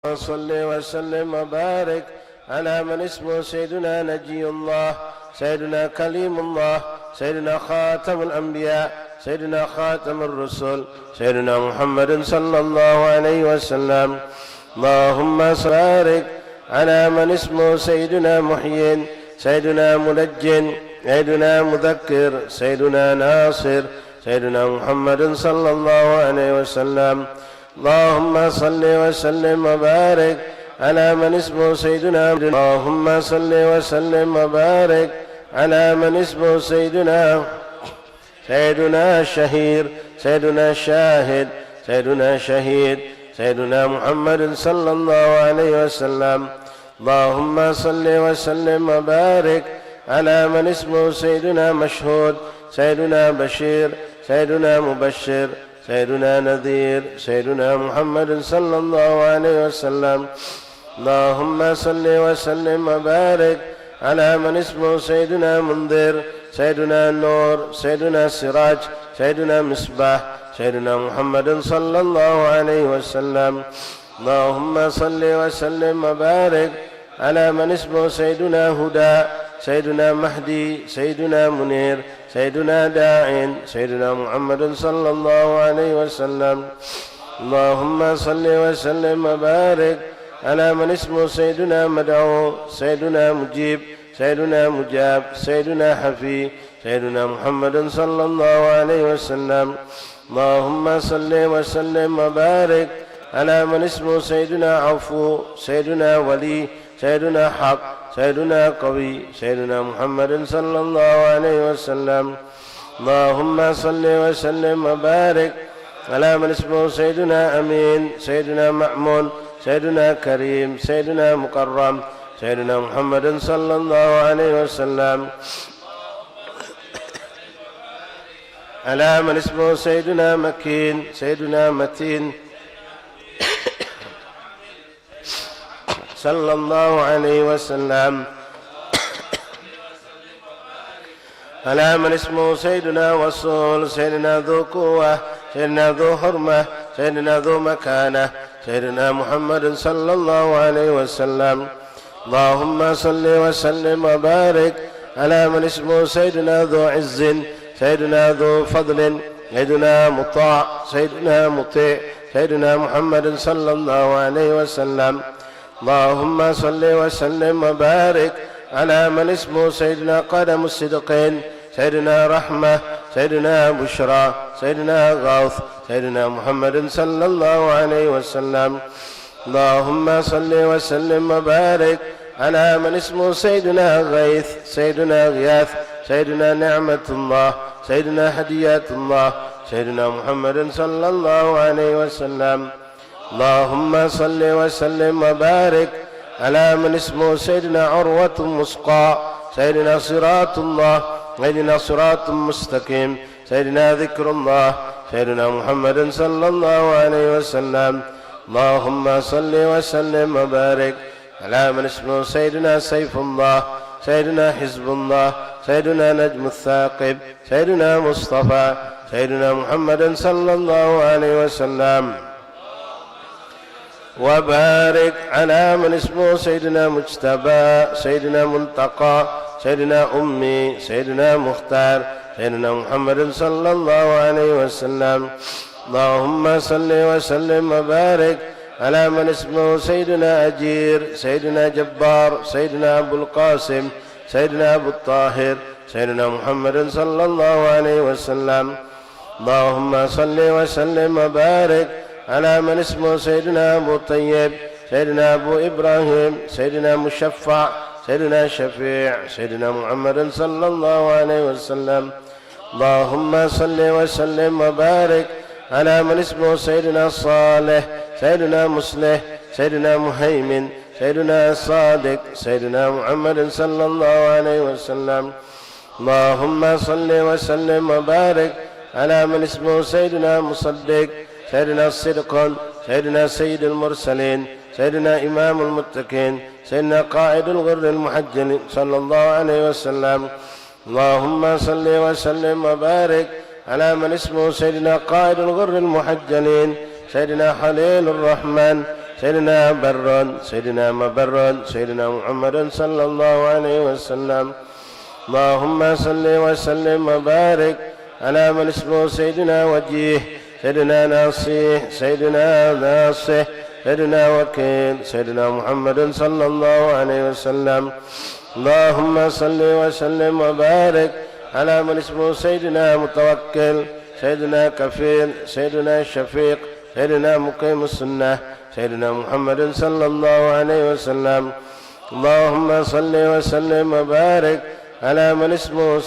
صل وسلم وبارك على من اسمه سيدنا نجي الله، سيدنا كليم الله، سيدنا خاتم الأنبياء، سيدنا خاتم الرسل، سيدنا محمد صلى الله عليه وسلم. اللهم بارك على من اسمه سيدنا محيي، سيدنا منجٍ، سيدنا مذكر، سيدنا ناصر، سيدنا محمد صلى الله عليه وسلم. اللهم صل وسلم وبارك على من اسمه سيدنا، اللهم صل وسلم وبارك على من اسمه سيدنا الشهير، سيدنا الشاهد، سيدنا شهيد، سيدنا محمد صلى الله عليه وسلم. اللهم صل وسلم وبارك على من اسمه سيدنا مشهود، سيدنا بشير، سيدنا مبشر، سيدنا نذير، سيدنا محمد صلى الله عليه وسلم. اللهم صل وسلم وبارك على من اسمه سيدنا منذر، سيدنا النور، سيدنا السراج، سيدنا مصباح، سيدنا محمد صلى الله عليه وسلم. اللهم صل وسلم وبارك على من اسمه سيدنا هدى، سيدنا مهدي، سيدنا منير، سيدنا داع، سيدنا محمد صلى الله عليه وسلم. اللهم صل وسلم وبارك على من اسمه سيدنا مدعو، سيدنا مجيب، سيدنا مجاب، سيدنا حفي، سيدنا محمد صلى الله عليه وسلم. اللهم صل وسلم وبارك على من اسمه سيدنا عفو، سيدنا ولي، سيدنا حق، سيدنا قوي، سيدنا محمد صلى الله عليه وسلم. اللهم صل وسلم وبارك على من اسمه سيدنا أمين، سيدنا مأمون، سيدنا كريم، سيدنا مكرم، سيدنا محمد صلى الله عليه وسلم. على من اسمه سيدنا مكين، سيدنا متين صلى الله عليه وسلم. على من اسمه سيدنا وصول، سيدنا ذو قوة، سيدنا ذو حرمة، سيدنا ذو مكانة، سيدنا محمد صلى الله عليه وسلم. اللهم صل وسلم وبارك على من اسمه سيدنا ذو عز، سيدنا ذو فضل، سيدنا مطاع، سيدنا مطيع، سيدنا محمد صلى الله عليه وسلم. اللهم صل وسلم وبارك على من اسمه سيدنا قدم الصدقين، سيدنا رحمة، سيدنا بشرى، سيدنا غوث، سيدنا محمد صلى الله عليه وسلم. اللهم صل وسلم وبارك على من اسمه سيدنا غيث، سيدنا غياث، سيدنا نعمة الله، سيدنا هديات الله، سيدنا محمد صلى الله عليه وسلم. اللهم صل وسلم وبارك على من اسمه سيدنا عروة مسقى، سيدنا صراط الله، سيدنا صراط مستقيم، سيدنا ذكر الله، سيدنا محمد صلى الله عليه وسلم. اللهم صل وسلم وبارك على من اسمه سيدنا سيف الله، سيدنا حزب الله، سيدنا نجم الثاقب، سيدنا مصطفى، سيدنا محمد صلى الله عليه وسلم. وبارك على من اسمه سيدنا مجتبى، سيدنا منتقى، سيدنا أمي، سيدنا مختار، سيدنا محمد صلى الله عليه وسلم. اللهم صل وسلم وبارك على من اسمه سيدنا أجير، سيدنا جبار، سيدنا أبو القاسم، سيدنا أبو الطاهر، سيدنا محمد صلى الله عليه وسلم. اللهم صل وسلم وبارك على من اسمه سيدنا أبو طيب، سيدنا أبو إبراهيم، سيدنا مشفع، سيدنا شفيع، سيدنا محمد صلى الله عليه وسلم. اللهم صل وسلم وبارك على من اسمه سيدنا صالح، سيدنا مصلح، سيدنا مهيمن، سيدنا صادق، سيدنا محمد صلى الله عليه وسلم. اللهم صل وسلم وبارك على من اسمه سيدنا مصدق، سيدنا الصدق، سيدنا سيد المرسلين، سيدنا إمام المتقين، سيدنا قائد الغر المحجل صلى الله عليه وسلم. اللهم صل وسلم وبارك على من اسمه سيدنا قائد الغر المحجلين، سيدنا خليل الرحمن، سيدنا بر سيدنا مبر سيدنا محمد صلى الله عليه وسلم. اللهم صل وسلم وبارك على من اسمه سيدنا وجيه سيدنا ناصح سيدنا ناصح سيدنا وكيل سيدنا محمد صلى الله عليه وسلم. اللهم صل وسلم وبارك على من اسمه سيدنا متوكل سيدنا كفيل سيدنا شفيق سيدنا مقيم السنة سيدنا محمد صلى الله عليه وسلم. اللهم صل وسلم وبارك على من اسمه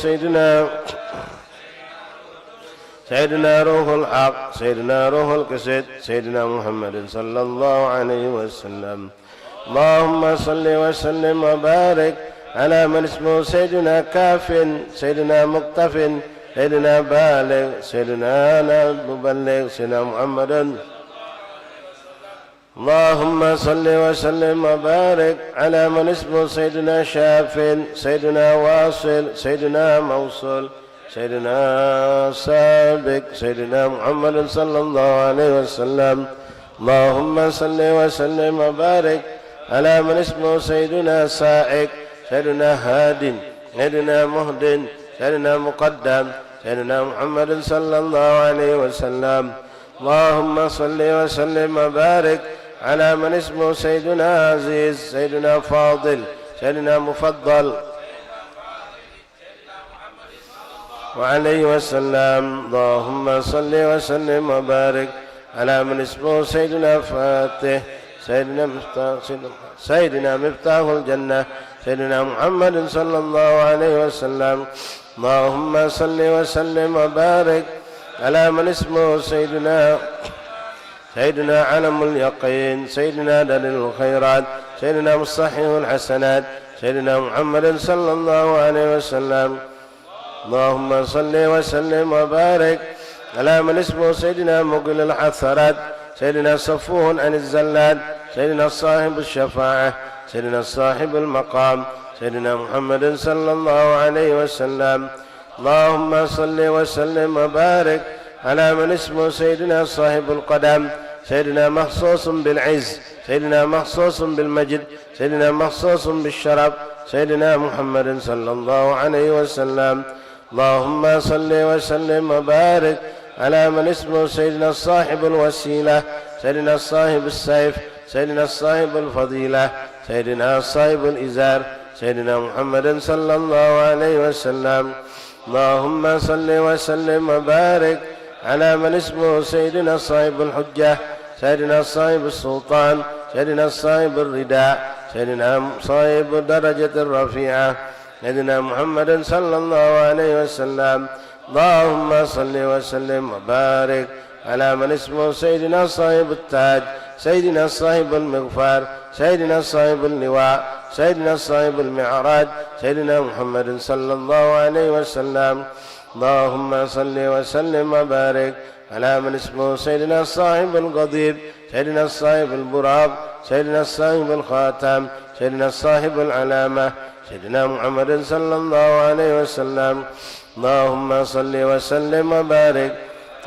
سيدنا روح الحق سيدنا روح القسد سيدنا محمد صلى الله عليه وسلم. اللهم صل وسلم وبارك على من اسمه سيدنا كاف سيدنا مقتف سيدنا بالغ سيدنا مبلغ سيدنا محمد. اللهم صل وسلم وبارك على من اسمه سيدنا شاف سيدنا واصل سيدنا موصل سيدنا سابق سيدنا محمد صلى الله عليه وسلم. اللهم صل وسلم وبارك على من اسمه سيدنا سائق سيدنا هاد سيدنا مهد سيدنا مقدم سيدنا محمد صلى الله عليه وسلم. اللهم صل وسلم وبارك على من اسمه سيدنا عزيز سيدنا فاضل سيدنا مفضل وعليه وسلم. اللهم صل وسلم وبارك على من اسمه سيدنا فاتح سيدنا مفتاح الجنة سيدنا محمد صلى الله عليه وسلم. اللهم صل وسلم وبارك على من اسمه سيدنا علم اليقين سيدنا دليل الخيرات سيدنا مصحح الحسنات سيدنا محمد صلى الله عليه وسلم. اللهم صل وسلم وبارك على من اسمه سيدنا مقل العثرات سيدنا صفوه عن الزلات سيدنا صاحب الشفاعة سيدنا صاحب المقام سيدنا محمد صلى الله عليه وسلم. اللهم صل وسلم وبارك على من اسمه سيدنا صاحب القدم سيدنا مخصوص بالعز سيدنا مخصوص بالمجد سيدنا مخصوص بالشرف سيدنا محمد صلى الله عليه وسلم. اللهم صل وسلم وبارك على من اسمه سيدنا صاحب الوسيلة سيدنا صاحب السيف سيدنا صاحب الفضيلة سيدنا صاحب الإزار سيدنا محمد صلى الله عليه وسلم. اللهم صل وسلم وبارك على من اسمه سيدنا صاحب الحجة سيدنا صاحب السلطان سيدنا صاحب الرداء سيدنا صاحب الدرجة الرفيعة سيدنا محمد صلى الله عليه وسلم. اللهم صل وسلم وبارك على من اسمه سيدنا صاحب التاج سيدنا صاحب المغفر سيدنا صاحب اللواء سيدنا صاحب المعراج سيدنا محمد صلى الله عليه وسلم. اللهم صل وسلم وبارك على من اسمه سيدنا صاحب القضيب سيدنا صاحب البراق سيدنا صاحب الخاتم سيدنا صاحب العلامة سيدنا محمد صلى الله عليه وسلم. اللهم صل وسلم وبارك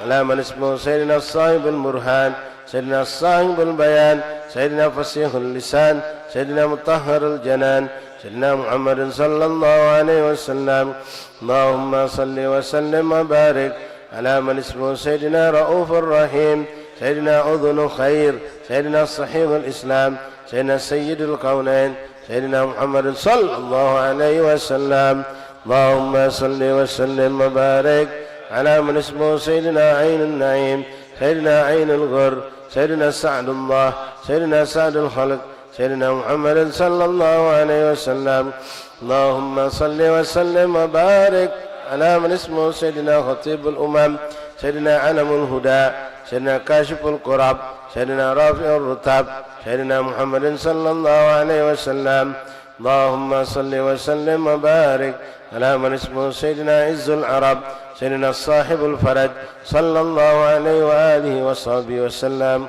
على من اسمه سيدنا صاحب المرهان سيدنا صاحب البيان سيدنا فصيح اللسان سيدنا مطهر الجنان سيدنا محمد صلى الله عليه وسلم. اللهم صل وسلم وبارك على من اسمه سيدنا رؤوف الرحيم سيدنا أذن خير سيدنا صحيح الإسلام سيدنا سيد الكونين سيدنا محمد صلى الله عليه وسلم. اللهم صل وسلم وبارك على من اسمه سيدنا عين النعيم سيدنا عين الغر سيدنا سعد الله سيدنا سعد الخلق سيدنا محمد صلى الله عليه وسلم. اللهم صل وسلم وبارك على من اسمه سيدنا خطيب الأمم سيدنا علم الهدى سيدنا كاشف الكرب سيدنا رافع الرتب سيدنا محمد صلى الله عليه وسلم. اللهم صل وسلم وبارك على من اسمه سيدنا عز العرب سيدنا صاحب الفرج صلى الله عليه وآله وصحبه وسلم.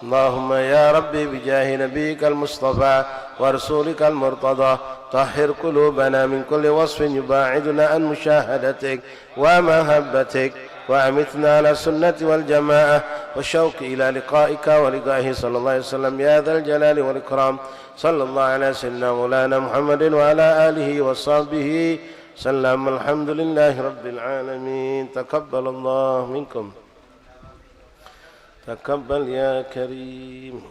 اللهم يا ربي بجاه نبيك المصطفى ورسولك المرتضى طهر قلوبنا من كل وصف يباعدنا عن مشاهدتك ومحبتك وأمتنا على السنة والجماعة والشوق إلى لقائك ولقائه صلى الله عليه وسلم يا ذا الجلال والإكرام. صلى الله على سيدنا مولانا محمد وعلى آله وصحبه سلم. الحمد لله رب العالمين. تقبل الله منكم. تقبل يا كريم.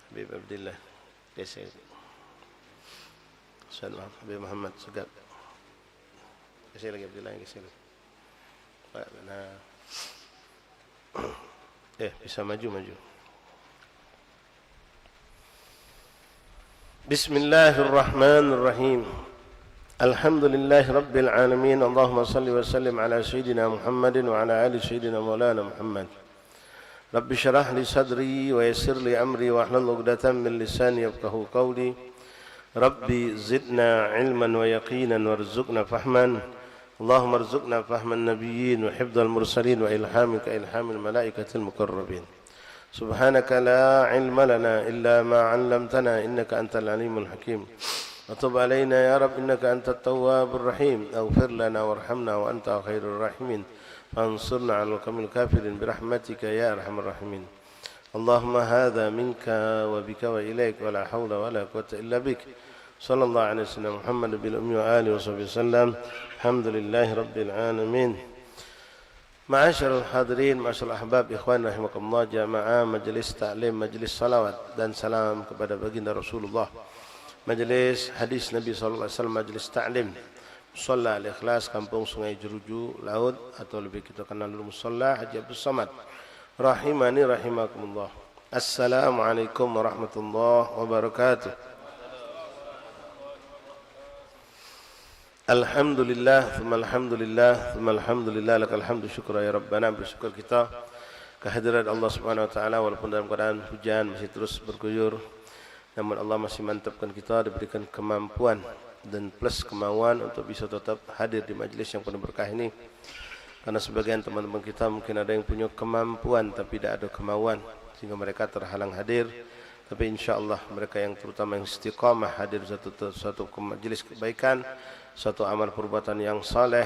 حبيب عبد الله يا سيدي سلام. حبيب محمد سقط kasih lagi Abdillah yang kasih lagi. Bisa maju. Bismillahirrahmanirrahim. Alhamdulillahi rabbil alamin. Allahumma salli wa sallim ala sayyidina Muhammadin wa ala ali sayyidina maulana Muhammad. Rabbi syarah li sadri wa yassir li amri wa hlul 'uqdatam min lisani yafqahu qawli. Rabbi zidna ilman wa yaqinan warzuqna fahman. Allahumma arzuqna fahman nabiyyin wa hifdzal mursalin wa ilhamika ilhamil malaikatil muqarrabin. Subhanaka la ilma lana illa ma 'allamtana innaka antal alimul hakim. Wa tub alaina ya rab innaka antat tawwabur rahim. Ighfir lana warhamna wa anta khairur rahimin. Fansurna 'alal qawmil kafirin birahmatika ya arhamar rahimin. Allahumma hadza minka wa bika wa ilaik wa la haula wa la quwwata illa bik. Sallallahu alaihi wasallam Muhammad bil ummi wa alihi wasallam. Alhamdulillahi rabbil alamin. Ma'asyiral hadirin, ma'asyiral ahbab, ikhwan rahimakumullah, jamaah majelis taklim, majelis salawat dan salam kepada baginda Rasulullah. Majelis hadis Nabi sallallahu alaihi wasallam, majelis taklim Musalla Al-Ikhlas, Kampung Sungai Jeruju Laut, atau lebih kita kenal dulu Musalla Haji Abdul Samad. Rahimani rahimakumullah. Assalamualaikum warahmatullahi wabarakatuh. Alhamdulillah, thumma alhamdulillah, lakal hamdu syukra ya Rabbana. Bersyukur kita kehadiran Allah Subhanahu wa taala walaupun dalam keadaan hujan masih terus berguyur, namun Allah masih mantapkan kita, diberikan kemampuan dan plus kemauan untuk bisa tetap hadir di majlis yang penuh berkah ini. Karena sebagian teman-teman kita mungkin ada yang punya kemampuan tapi tidak ada kemauan sehingga mereka terhalang hadir. Tapi insyaAllah mereka yang terutama yang istiqamah hadir satu majlis kebaikan, suatu amal perbuatan yang saleh,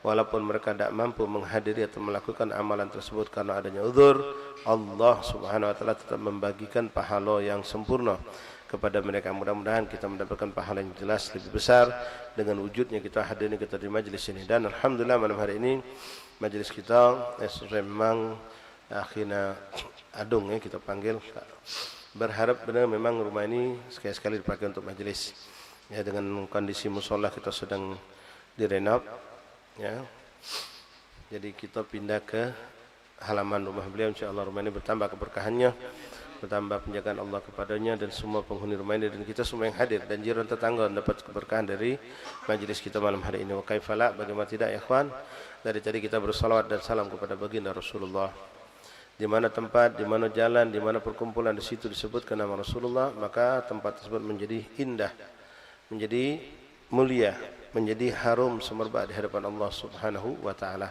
walaupun mereka tidak mampu menghadiri atau melakukan amalan tersebut karena adanya uzur, Allah Subhanahu wa taala tetap membagikan pahala yang sempurna kepada mereka. Mudah-mudahan kita mendapatkan pahala yang jelas lebih besar dengan wujudnya kita hadir kita di majlis ini. Dan alhamdulillah malam hari ini majlis kita sesuai memang akhirnya Adung kita panggil, berharap benar memang rumah ini sekali-sekali dipakai untuk majlis. Ya, dengan kondisi musola kita sedang direnov, ya. Jadi kita pindah ke halaman rumah beliau. Insyaallah rumah ini bertambah keberkahannya, bertambah penjagaan Allah kepadanya dan semua penghuni rumah ini dan kita semua yang hadir dan jiran tetangga dapat keberkahan dari majelis kita malam hari ini. Wa kaifala, bagaimana tidak ya ikhwan? Dari tadi kita bersalawat dan salam kepada baginda Rasulullah. Di mana tempat, di mana jalan, di mana perkumpulan, di situ disebutkan nama Rasulullah, maka tempat tersebut menjadi indah, menjadi mulia, menjadi harum semerbak di hadapan Allah Subhanahu wa taala.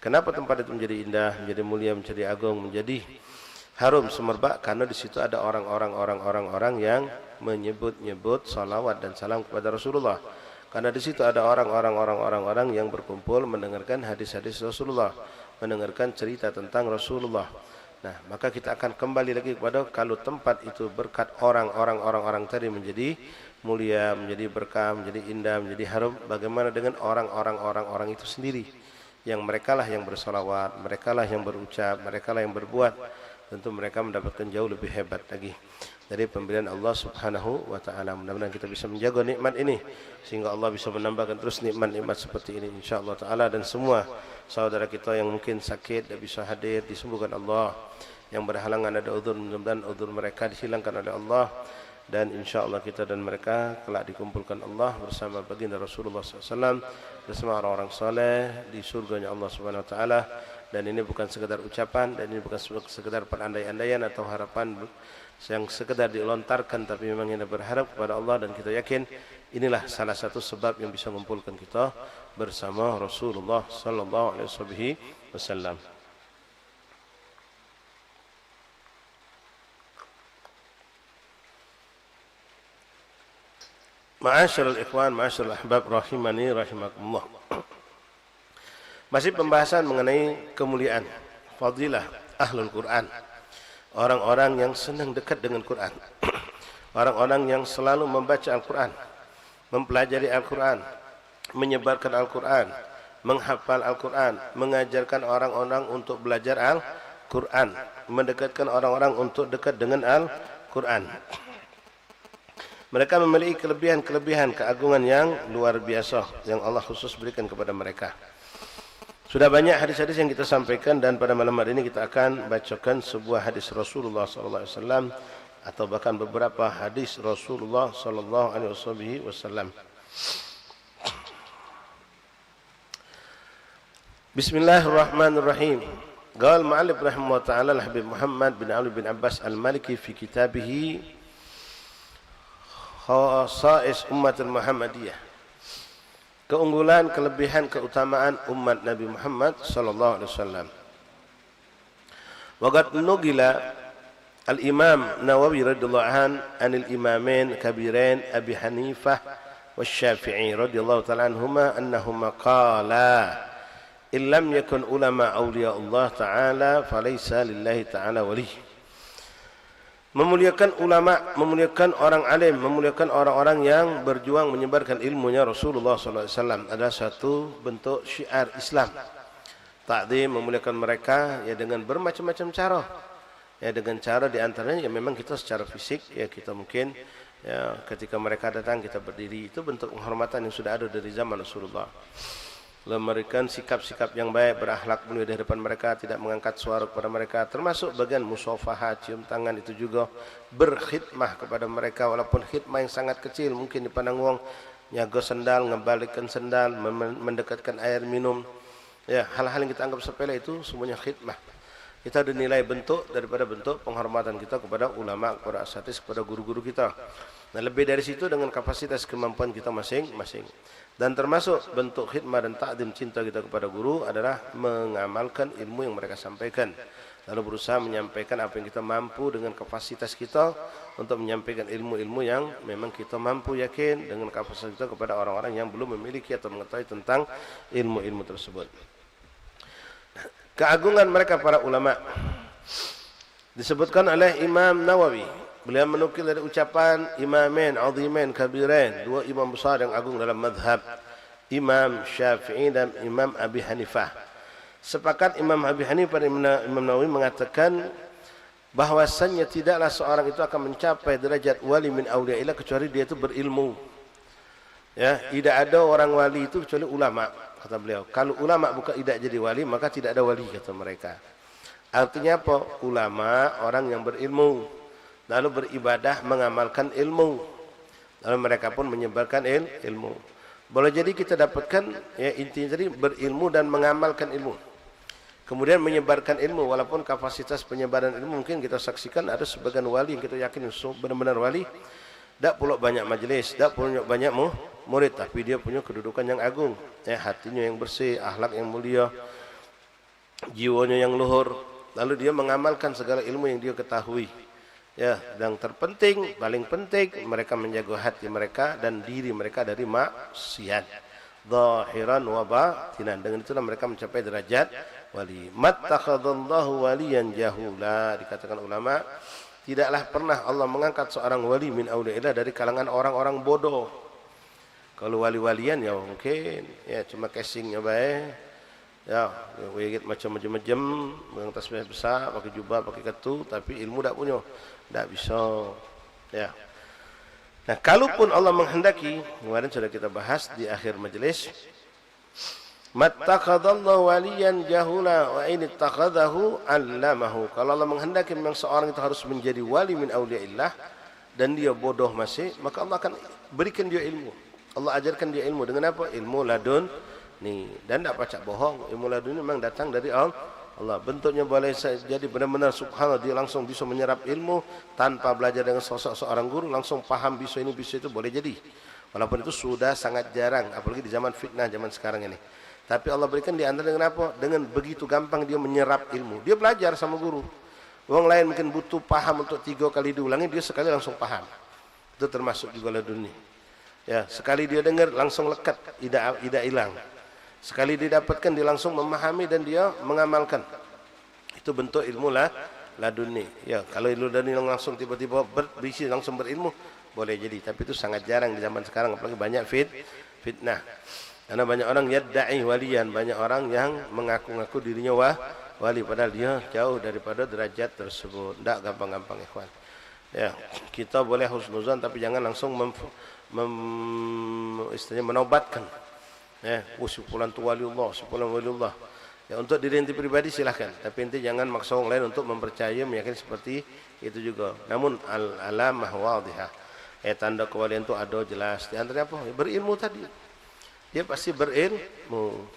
Kenapa tempat itu menjadi indah, menjadi mulia, menjadi agung, menjadi harum semerbak? Karena di situ ada orang-orang yang menyebut-nyebut salawat dan salam kepada Rasulullah. Karena di situ ada orang-orang yang berkumpul mendengarkan hadis-hadis Rasulullah, mendengarkan cerita tentang Rasulullah. Nah, maka kita akan kembali lagi kepada kalau tempat itu berkat orang tadi menjadi mulia, menjadi berkah, menjadi indah, menjadi harum. Bagaimana dengan orang itu sendiri, yang merekalah yang bersalawat, merekalah yang berucap, merekalah yang berbuat, tentu mereka mendapatkan jauh lebih hebat lagi dari pemberian Allah Subhanahu wa taala. Mudah-mudahan kita bisa menjaga nikmat ini sehingga Allah bisa menambahkan terus nikmat-nikmat seperti ini insyaallah taala. Dan semua saudara kita yang mungkin sakit tidak bisa hadir disembuhkan Allah, yang berhalangan ada uzur, mudah-mudahan uzur mereka dihilangkan oleh Allah, dan insyaallah kita dan mereka kelak dikumpulkan Allah bersama baginda Rasulullah SAW bersama orang-orang saleh di surganya Allah Subhanahu wa taala. Dan ini bukan sekedar ucapan, dan ini bukan sekedar perandai-andaian atau harapan yang sekedar dilontarkan, tapi memang kita berharap kepada Allah dan kita yakin inilah salah satu sebab yang bisa mengumpulkan kita bersama Rasulullah sallallahu alaihi wasallam. Ma'asyiral ikhwan, ma'asyiral ahbab rahimani rahimakumullah. Masih pembahasan mengenai kemuliaan, fadilah ahlul Quran. Orang-orang yang senang dekat dengan Quran. Orang-orang yang selalu membaca Al-Quran, mempelajari Al-Quran, menyebarkan Al-Quran, menghafal Al-Quran, mengajarkan orang-orang untuk belajar Al-Quran, mendekatkan orang-orang untuk dekat dengan Al-Quran. Mereka memiliki kelebihan-kelebihan, keagungan yang luar biasa yang Allah khusus berikan kepada mereka. Sudah banyak hadis-hadis yang kita sampaikan, dan pada malam hari ini kita akan bacakan sebuah hadis Rasulullah SAW atau bahkan beberapa hadis Rasulullah SAW. Bismillahirrahmanirrahim. Qala al-mu'allif rahimahullah ta'ala al-habib Muhammad bin Ali bin Abbas al-Maliki fi kitabih Khasa'is Ummatul Muhammadiyah. Keunggulan, kelebihan, keutamaan umat Nabi Muhammad sallallahu alaihi wasallam. Waqad nugila al-Imam Nawawi radhiyallahu anil imamain kabirain Abi Hanifah wa Syafi'i radhiyallahu ta'ala anhuma annahuma qala in lam yakun ulama awliya Allah ta'ala falaysa lillahi ta'ala wali. Memuliakan ulama, memuliakan orang alim, memuliakan orang-orang yang berjuang menyebarkan ilmunya Rasulullah SAW adalah satu bentuk syiar Islam. Ta'zim, memuliakan mereka ya dengan bermacam-macam cara. Ya dengan cara di antaranya ya memang kita secara fisik ya kita mungkin ya ketika mereka datang kita berdiri, itu bentuk penghormatan yang sudah ada dari zaman Rasulullah. Memberikan sikap-sikap yang baik, berakhlak mulia di hadapan mereka, tidak mengangkat suara kepada mereka, termasuk bagian musafaha, cium tangan, itu juga berkhidmah kepada mereka walaupun khidmah yang sangat kecil, mungkin dipandang wong nyago sendal, ngebalikkan sendal, mendekatkan air minum. Ya, hal-hal yang kita anggap sepele itu semuanya khidmah. Kita dinilai bentuk daripada bentuk penghormatan kita kepada ulama, kepada asatidz, kepada guru-guru kita. Nah, lebih dari situ dengan kapasitas kemampuan kita masing-masing. Dan termasuk bentuk khidmah dan ta'zim cinta kita kepada guru adalah mengamalkan ilmu yang mereka sampaikan. Lalu berusaha menyampaikan apa yang kita mampu dengan kapasitas kita untuk menyampaikan ilmu-ilmu yang memang kita mampu yakin dengan kapasitas kita kepada orang-orang yang belum memiliki atau mengetahui tentang ilmu-ilmu tersebut. Keagungan mereka para ulama disebutkan oleh Imam Nawawi. Beliau menukil dari ucapan imamain azimain kabirain, dua imam besar yang agung dalam mazhab, Imam Syafi'i dan Imam Abi Hanifah. Sepakat Imam Abi Hanifah dan Imam Nawawi mengatakan bahwasannya tidaklah seorang itu akan mencapai derajat wali min awliyaillah kecuali dia itu berilmu. Ya, tidak ada orang wali itu kecuali ulama, kata beliau. Kalau ulama bukan tidak jadi wali, maka tidak ada wali, kata mereka. Artinya apa? Ulama orang yang berilmu, lalu beribadah mengamalkan ilmu, lalu mereka pun menyebarkan ilmu. Boleh jadi kita dapatkan ya intinya tadi berilmu dan mengamalkan ilmu, kemudian menyebarkan ilmu. Walaupun kapasitas penyebaran ilmu mungkin kita saksikan ada sebagian wali yang kita yakin benar-benar wali, tak pula banyak majelis, tak pula banyak murid, tapi dia punya kedudukan yang agung, ya, hatinya yang bersih, akhlak yang mulia, jiwanya yang luhur, lalu dia mengamalkan segala ilmu yang dia ketahui. Ya, yang terpenting, paling penting mereka menjaga hati mereka dan diri mereka dari maksiat, zahiran wa batinan. Dengan itulah mereka mencapai derajat wali. Mattakhadallahu waliyan jahula, dikatakan ulama, tidaklah pernah Allah mengangkat seorang wali min auliyaillah dari kalangan orang-orang bodoh. Kalau wali-walian ya mungkin ya cuma casingnya baik, ya wigit macam-macam, dengan tasbih besar, pakai jubah, pakai ketu, tapi ilmu tak punya, tak bisa. Ya. Nah, kalaupun Allah menghendaki, kemarin sudah kita bahas di akhir majelis, mattakhadallahu waliyan jahula wa in ittakhadahu 'allamahu. Kalau Allah menghendaki memang seorang itu harus menjadi wali min auliyaillah dan dia bodoh masih, maka Allah akan berikan dia ilmu. Allah ajarkan dia ilmu dengan apa? Ilmu ladun ni, dan tak pacak bohong. Ilmu ladun ini memang datang dari Allah. Bentuknya boleh jadi benar-benar subhanallah, dia langsung bisa menyerap ilmu tanpa belajar dengan sosok seorang guru, langsung paham bisa ini bisa itu, boleh jadi. Walaupun itu sudah sangat jarang, apalagi di zaman fitnah zaman sekarang ini. Tapi Allah berikan di antara dengan apa? Dengan begitu gampang dia menyerap ilmu. Dia belajar sama guru. Orang lain mungkin butuh paham untuk 3 kali diulangi, dia sekali langsung paham. Itu termasuk juga laduni. Ya, sekali dia dengar langsung lekat, tidak hilang. Sekali didapatkan dia langsung memahami dan dia mengamalkan. Itu bentuk ilmu laduni. Ya, kalau ilmu laduni langsung tiba-tiba berisi langsung berilmu boleh jadi, tapi itu sangat jarang di zaman sekarang, apalagi banyak fitnah. Karena banyak orang yadda'i waliyan, banyak orang yang mengaku-ngaku dirinya wali padahal dia jauh daripada derajat tersebut. Tidak gampang-gampang ikhwan. Ya, kita boleh husnuzan tapi jangan langsung istilahnya menobatkan. Ya, sepulan tu waliullah, sepulan waliullah. Ya, untuk diri ente pribadi silahkan, tapi ente jangan maksa orang lain untuk mempercayai, meyakini seperti itu juga. Namun alamah wadihah. Tanda kewalian itu ada jelas. Di antaranya apa? Berilmu tadi. Dia pasti berilmu.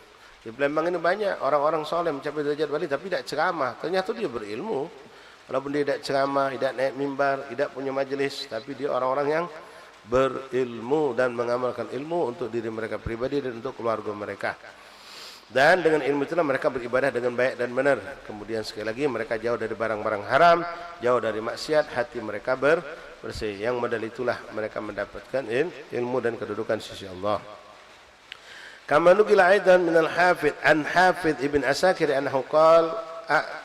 Di Palembang ini banyak orang-orang soleh mencapai derajat wali tapi tidak ceramah. Ternyata dia berilmu. Walaupun dia tidak ceramah, tidak naik mimbar, tidak punya majelis, tapi dia orang-orang yang berilmu dan mengamalkan ilmu untuk diri mereka pribadi dan untuk keluarga mereka. Dan dengan ilmu itulah mereka beribadah dengan baik dan benar. Kemudian sekali lagi mereka jauh dari barang-barang haram, jauh dari maksiat, hati mereka bersih. Yang modal itulah mereka mendapatkan ilmu dan kedudukan sisi Allah. Kama nukila aidan min al-Hafidh an Hafidh Ibn Asakir annahu qala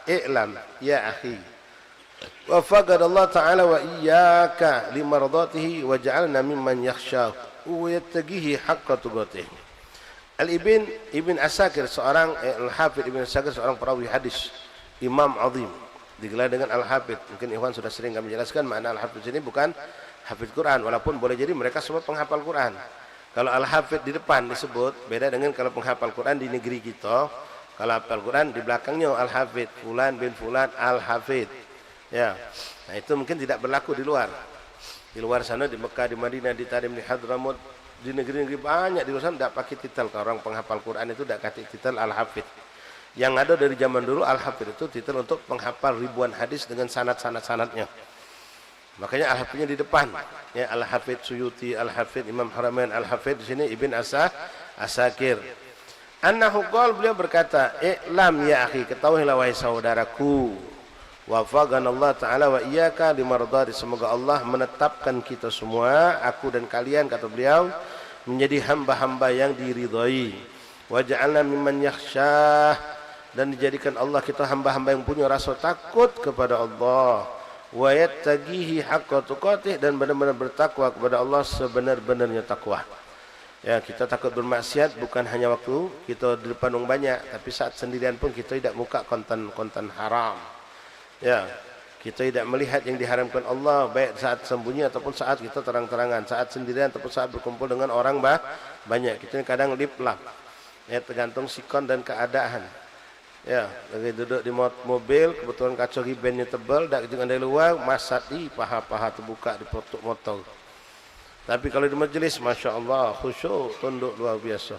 i'lam ya akhi وفقد الله تعالى وإياك لمرضاته وجعلنا ممن يخشاه ويتقيه حق تقاته. Ibn Asakir seorang Al-Hafidh Ibn Asakir seorang perawi hadis, imam azim, digelar dengan Al-Hafidh. Mungkin ikhwan sudah sering kami jelaskan makna Al-Hafidh ini bukan hafidh Quran, walaupun boleh jadi mereka semua penghafal Quran. Kalau Al-Hafidh di depan disebut beda dengan kalau penghafal Quran di negeri kita. Kalau hafal Quran di belakangnya Al-Hafidh, fulan bin fulan Al-Hafidh. Ya, nah itu mungkin tidak berlaku di luar. Di luar sana, di Mekah, di Madinah, di Tarim, di Hadramut, di negeri-negeri banyak di luar sana tidak pakai titel. Kalau orang penghafal Quran itu tidak pakai titel Al-Hafidh. Yang ada dari zaman dulu Al-Hafidh itu titel untuk penghafal ribuan hadis dengan sanad-sanadnya. Makanya Al-Hafidhnya di depan. Ya, Al-Hafidh Suyuti, Al-Hafidh Imam Haramain, Al-Hafidh di sini Ibn Asakir. Annahu qala, beliau berkata, "I'lam ya akhi, ketahuilah wahai saudaraku. Wafaqana Allah Ta'ala wa iyyaka limardati." Semoga Allah menetapkan kita semua, aku dan kalian, kata beliau, menjadi hamba-hamba yang diridhai. Wa ja'alna mimman yakhshah, dan dijadikan Allah kita hamba-hamba yang punya rasa takut kepada Allah. Wa yattaqihi haqqa tuqatih, dan benar-benar bertakwa kepada Allah sebenar-benarnya takwa. Ya, kita takut bermaksiat bukan hanya waktu kita di depan orang banyak, tapi saat sendirian pun kita tidak buka konten haram. Ya, kita tidak melihat yang diharamkan Allah, baik saat sembunyi ataupun saat kita terang-terangan, saat sendirian ataupun saat berkumpul dengan orang banyak. Kita kadang lip-lap, ya, tergantung sikon dan keadaan. Ya, lagi duduk di mobil, kebetulan kaca ribennya tebal, tak jangan dari luar, masat di paha-paha terbuka di potok motor. Tapi kalau di majlis, masya Allah, khusyuk, tunduk luar biasa.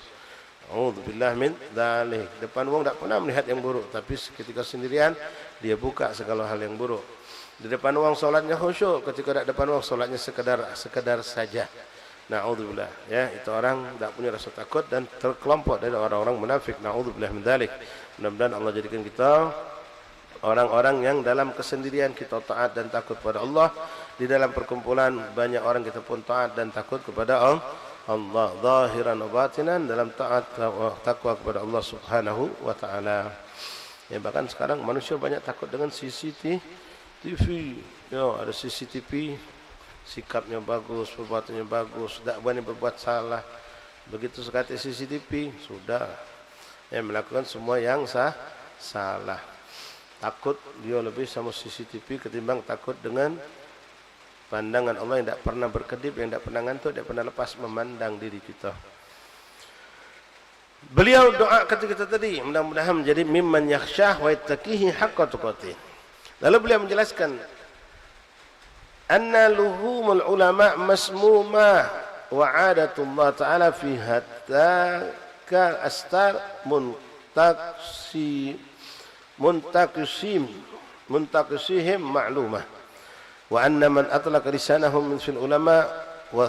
A'udzubillah min dzalik. Depan orang tak pernah melihat yang buruk, tapi ketika sendirian dia buka segala hal yang buruk. Di depan orang solatnya khusyuk, ketika tak depan orang solatnya sekedar saja. Na'udzubillah. Ya, itu orang tak punya rasa takut dan terkelompok dari orang-orang munafik. Na'udzubillah min dzalik. Mudah-mudahan Allah jadikan kita orang-orang yang dalam kesendirian kita taat dan takut kepada Allah. Di dalam perkumpulan banyak orang kita pun taat dan takut kepada Allah, zahiran wa batinan, dalam taat takwa kepada Allah Subhanahu wa taala. Ya, bahkan sekarang manusia banyak takut dengan CCTV. Ya, ada CCTV, sikapnya bagus, perbuatannya bagus, tidak berani berbuat salah. Begitu sekali CCTV sudah melakukan semua yang salah. Takut dia lebih sama CCTV ketimbang takut dengan pandangan Allah yang tidak pernah berkedip, yang tidak pernah ngantuk, tidak pernah lepas memandang diri kita. Beliau doa ketika tadi, mudah-mudahan menjadi mimman yakhshah wa yattaqihi haqqa tuqatih. Lalu beliau menjelaskan, anna luhumul ulama masmumah wa adatullah ta'ala fi hatta ka astar muntakisihim ma'lumah. Wa anna man atlaqa lisanahum min fil ulama wa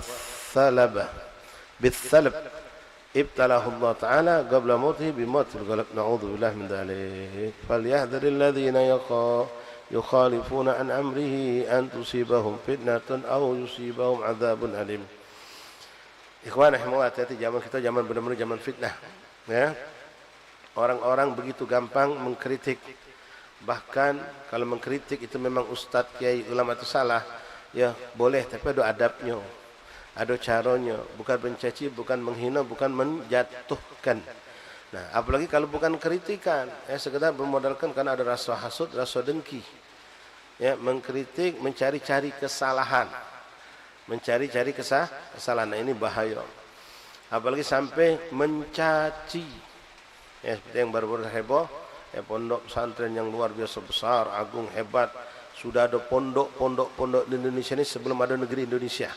thalaba bithalab ibtalahu Allah ta'ala qabla mautihi bi mautil ghalab. Na'udzu billahi min dzalik. Falyahdharil ladzina yukhalifuna an amrihi an tusibahum fitnatun aw yusibahum adzabun alim. Ikhwan rahimahullah, hati-hati, zaman kita zaman benar-benar zaman fitnah. Ya. Orang-orang begitu gampang mengkritik. Bahkan kalau mengkritik itu memang ustadz, kiai, ulama itu salah, ya boleh, tapi ada adabnya, ada caranya, bukan mencaci, bukan menghina, bukan menjatuhkan. Nah, apalagi kalau bukan kritikan, sekedar bermodalkan karena ada rasa hasud, rasa dengki. Ya, mengkritik, mencari-cari kesalahan. Mencari-cari kesalahan. Nah, ini bahaya. Apalagi sampai mencaci. Ya, seperti yang baru-baru heboh, ya, pondok pesantren yang luar biasa besar, agung, hebat. Sudah ada pondok di Indonesia ini sebelum ada negeri Indonesia.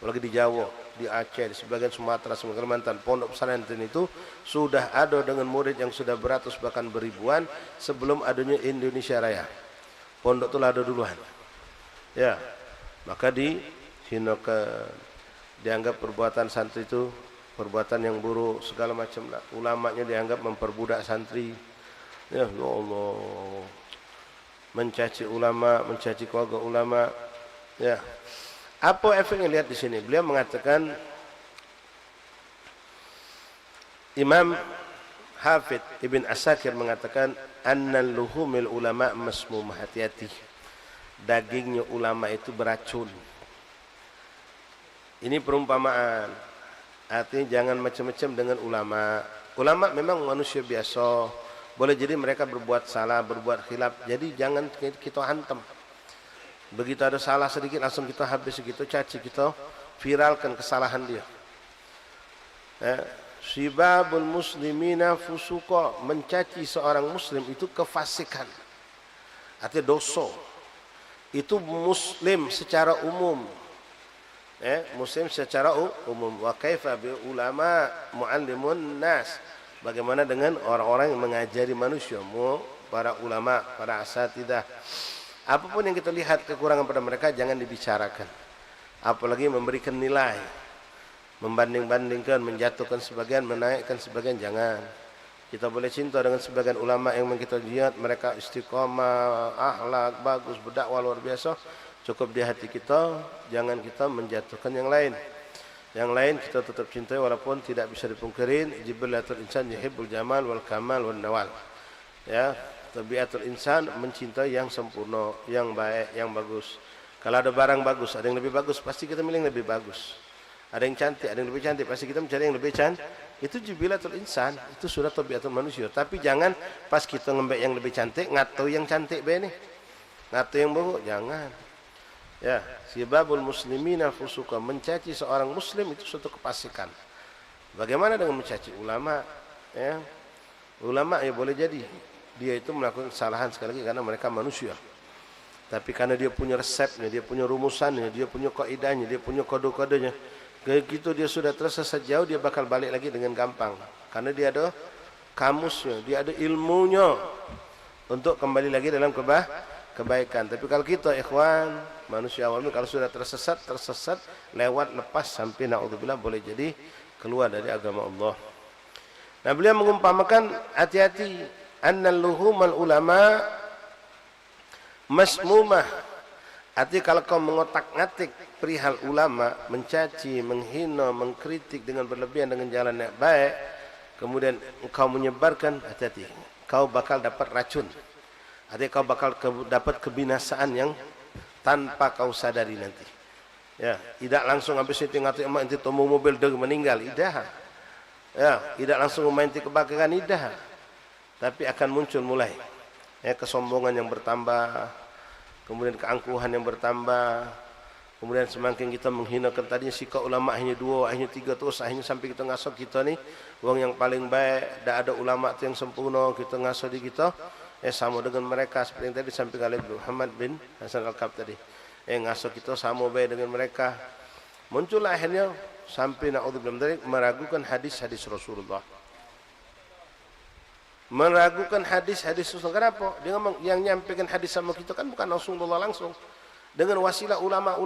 Apalagi di Jawa, di Aceh, di sebagian Sumatera, Kalimantan, pondok pesantren itu sudah ada dengan murid yang sudah beratus bahkan beribuan sebelum adanya Indonesia Raya. Pondok itu ada duluan. Ya, maka dihinakan, dianggap perbuatan santri itu perbuatan yang buruk, segala macam lah. Ulamanya dianggap memperbudak santri. Ya Allah, mencaci ulama, mencaci keluarga ulama. Ya, apa efeknya? Lihat di sini. Beliau mengatakan, Imam Hafidh Ibn Asakir mengatakan, annal luhumil ulama masmumah, hati-hati, dagingnya ulama itu beracun. Ini perumpamaan, artinya jangan macam-macam dengan ulama. Ulama memang manusia biasa, boleh jadi mereka berbuat salah, berbuat khilaf, jadi jangan kita hantam. Begitu ada salah sedikit langsung kita habis, kita caci, kita viralkan kesalahan dia. Sibabul muslimina fusuqa, mencaci seorang muslim itu kefasikan, artinya dosa. Itu muslim secara umum. Muslim secara umum. Wa kaifa bi ulama muallimun nas, bagaimana dengan orang-orang yang mengajari manusia, para ulama, para asatidah. Apapun yang kita lihat kekurangan pada mereka jangan dibicarakan, apalagi memberikan nilai, membanding-bandingkan, menjatuhkan sebagian, menaikkan sebagian, jangan. Kita boleh cinta dengan sebagian ulama yang kita lihat mereka istiqamah, akhlak bagus, berdakwah luar biasa, cukup di hati kita, jangan kita menjatuhkan yang lain. Yang lain kita tetap cintai walaupun tidak bisa dipungkirin, jibilatul insan yuhibbul jamal wal kamal wal nawal. Ya, tabiatul insan mencintai yang sempurna, yang baik, yang bagus. Kalau ada barang bagus, ada yang lebih bagus, pasti kita milih yang lebih bagus. Ada yang cantik, ada yang lebih cantik, pasti kita mencari yang lebih cantik. Itu jibilatul insan, itu sudah tabiatul manusia. Tapi jangan pas kita ngembek yang lebih cantik, ngato yang cantik be nih, ngato yang buruk, jangan. Ya, sibabul muslimina fusuqa, mencaci seorang muslim itu suatu kefasikan. Bagaimana dengan mencaci ulama? Ya, ulama ya boleh jadi dia itu melakukan kesalahan sekali lagi karena mereka manusia. Tapi karena dia punya resepnya, dia punya rumusannya, dia punya kaidahnya, dia punya kode-kodenya, begitu dia sudah tersesat jauh, dia bakal balik lagi dengan gampang. Karena dia ada kamusnya, dia ada ilmunya untuk kembali lagi dalam kebaikan. Tapi kalau kita ikhwan, manusia awam kalau sudah tersesat lewat, lepas sampai naudzubillah boleh jadi keluar dari agama Allah. Nah, beliau mengumpamakan hati-hati, annal luhumal ulama masmumah. Artinya kalau kau mengotak-ngatik perihal ulama, mencaci, menghina, mengkritik dengan berlebihan dengan jalan yang baik, kemudian engkau menyebarkan, hati-hati, kau bakal dapat racun. Artinya kau bakal dapat kebinasaan yang tanpa kau sadari nanti. Ya, tidak langsung habis itu ngatik emak itu tombo mobil deg meninggal, tidak. Ya, tidak langsung main kebakaran, tidak. Tapi akan muncul mulai kesombongan yang bertambah, kemudian keangkuhan yang bertambah, kemudian semakin kita menghinakan tadinya sikap ulama hanya 2, hanya 3, terus akhirnya sampai kita ngasok kita nih wong yang paling baik, tidak ada ulama yang sempurna, kita ngasok di kita sama dengan mereka, seperti yang tadi sampai oleh Muhammad bin Hasan Al-Kab tadi, ngasok kita sama baik dengan mereka. Muncullah akhirnya sampai naudzubillah dari meragukan hadis-hadis Rasulullah, meragukan hadis-hadis Rasulullah. Kenapa? Dia ngomong yang nyampaikan hadis sama kita kan bukan Rasulullah langsung, dengan wasilah ulama.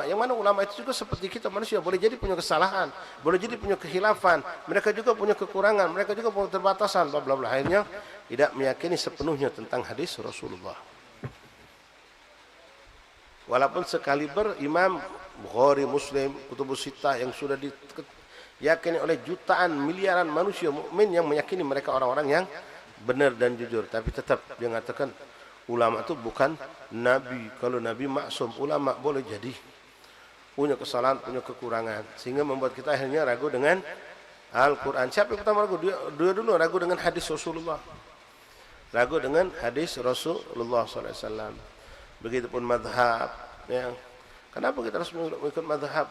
Yang mana ulama itu juga seperti kita manusia, boleh jadi punya kesalahan, boleh jadi punya kekhilafan, mereka juga punya kekurangan, mereka juga punya terbatasan, bla bla bla. Akhirnya tidak meyakini sepenuhnya tentang hadis Rasulullah. Walaupun sekaliber Imam Bukhari, Muslim, Kutubus Sittah yang sudah diyakini oleh jutaan miliaran manusia mukmin yang meyakini mereka orang-orang yang benar dan jujur, tapi tetap dia mengatakan ulama itu bukan nabi. Kalau nabi maksum, ulama boleh jadi punya kesalahan, punya kekurangan, sehingga membuat kita akhirnya ragu dengan Al-Quran. Siapa yang pertama ragu? Dia dulu ragu dengan hadis Rasulullah. Ragu dengan hadis Rasulullah SAW. Begitupun madhab. Ya. Kenapa kita harus mengikut madhab?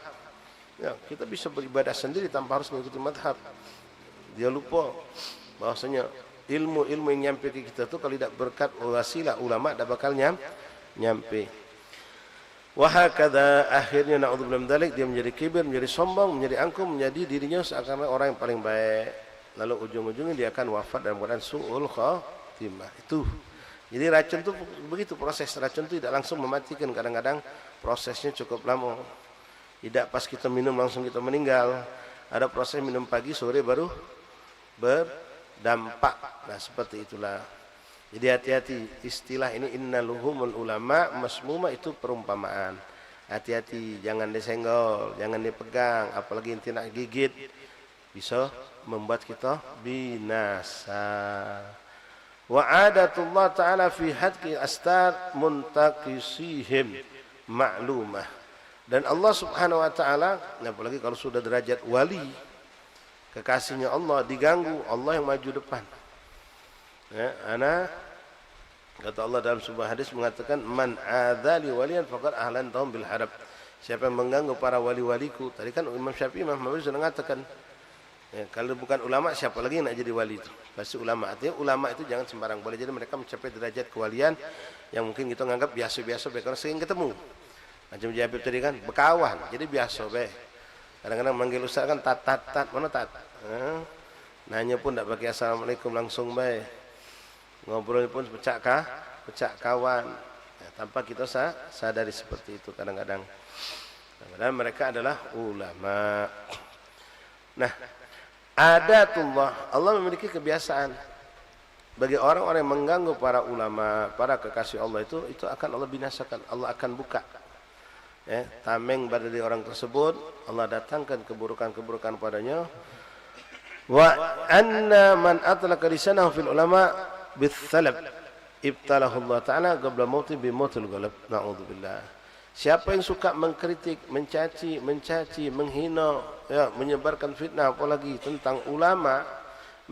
Ya, kita bisa beribadah sendiri tanpa harus mengikuti madhab. Dia lupa bahwasanya ilmu-ilmu yang nyampe ke kita itu kalau tidak berkat wasilah ulama tidak bakal nyampe. Wahakadha, akhirnya na'udzubillah min dzalik, dia menjadi kibir, menjadi sombong, menjadi angkuh, menjadi dirinya seakan orang yang paling baik. Lalu ujung-ujungnya dia akan wafat dalam keadaan su'ul khatimah. Itu. Jadi racun itu begitu, proses racun itu tidak langsung mematikan, kadang-kadang prosesnya cukup lama. Tidak pas kita minum langsung kita meninggal. Ada proses minum pagi, sore baru berdampak. Nah, seperti itulah. Jadi hati-hati, istilah ini innaluhumul ulama masmuma itu perumpamaan. Hati-hati, jangan disenggol, jangan dipegang, apalagi inti nak gigit, bisa membuat kita binasa. Wa adatullah ta'ala fi hadqi astar muntaqisihim ma'lumah. Dan Allah subhanahu wa ta'ala, apalagi kalau sudah derajat wali, kekasihnya Allah diganggu, Allah yang maju depan. Ya, kata Allah dalam sebuah hadis mengatakan man adzali waliyan faqad ahlantahum bil harab. Siapa yang mengganggu para wali-waliku? Tadi kan Imam Syafi'i, Imam Malik sudah mengatakan, ya, kalau bukan ulama siapa lagi yang nak jadi wali itu? Pasti ulama. Artinya ulama itu jangan sembarang, boleh jadi mereka mencapai derajat kewalian yang mungkin kita anggap biasa-biasa baik, karena sering ketemu. Macam Jabir tadi kan berkawan, jadi biasa baik. Kadang-kadang manggil ustaz kan tat, mana tat? Nanya pun tak pakai assalamualaikum, langsung baik. Ngobrol pun pecah kawan, ya, tanpa kita sadari seperti itu. Kadang-kadang mereka adalah ulama. Nah, adatullah, Allah memiliki kebiasaan bagi orang-orang yang mengganggu para ulama, para kekasih Allah itu akan Allah binasakan. Allah akan buka, ya, tameng pada diri orang tersebut. Allah datangkan keburukan-keburukan padanya. Wa anna man atlaqa lisanahu fil ulama bithalab ibtalahu Allah Ta'ala qabla mauti bimautil ghalab. Na'udzubillah. Siapa yang suka mengkritik, mencaci, menghina, ya, menyebarkan fitnah apalagi tentang ulama,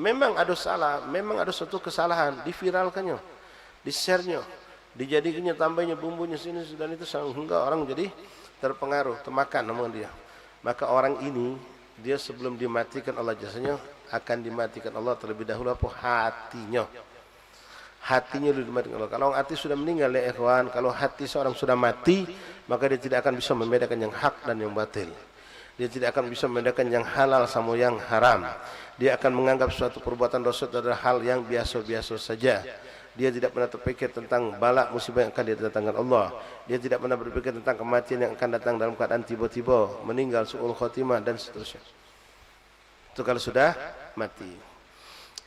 memang ada salah, memang ada suatu kesalahan, diviralkannya, di-share-nya, dijadikannya, tambahnya bumbunya sini dan itu, sehingga orang jadi terpengaruh, termakan nama dia. Maka orang ini, dia sebelum dimatikan Allah jasanya, akan dimatikan Allah terlebih dahulu apa? Hatinya. Hatinya dulu dimatikan Allah. Kalau hati sudah meninggal ya ikhwan, kalau hati seorang sudah mati, maka dia tidak akan bisa membedakan yang hak dan yang batil. Dia tidak akan bisa membedakan yang halal sama yang haram. Dia akan menganggap suatu perbuatan dosa adalah hal yang biasa-biasa saja. Dia tidak pernah terpikir tentang bala musibah yang akan didatangkan Allah. Dia tidak pernah berpikir tentang kematian yang akan datang dalam keadaan tiba-tiba, meninggal, su'ul khotimah dan seterusnya. Itu kalau sudah mati.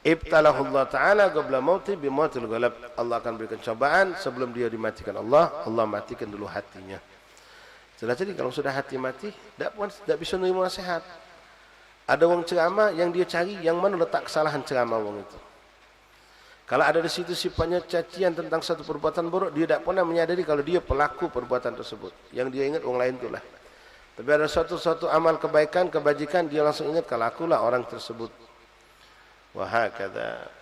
Ibtalahu Allah Ta'ala qabla mauti bimautil ghalab. Allah akan berikan cobaan sebelum dia dimatikan Allah. Allah matikan dulu hatinya. Setelah jadi kalau sudah hati mati, tidak bisa menerima nasihat. Ada orang ceramah yang dia cari yang mana letak kesalahan ceramah orang itu. Kalau ada di situ sifatnya cacian tentang satu perbuatan buruk, dia tidak pernah menyadari kalau dia pelaku perbuatan tersebut. Yang dia ingat orang lain itulah. Tapi ada suatu amal kebaikan, kebajikan, dia langsung ingat kalau akulah orang tersebut. Wahakadha.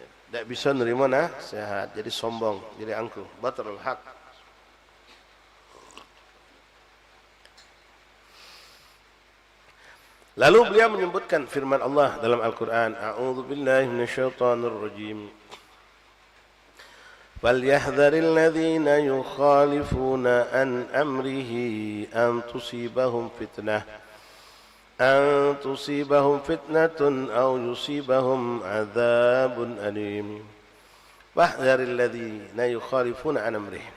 Tidak bisa menerima nasihat, jadi sombong, jadi angkuh. Batrul haq. Lalu beliau menyebutkan firman Allah dalam Al-Quran, A'udzu billahi minasyaitonir rajim. Falyahdharil ladzina yukhalifuna an amrihi an tusibahum fitnatun aw yusibahum adzabun alim. Wahdharil ladzina yukhalifuna an amrihi.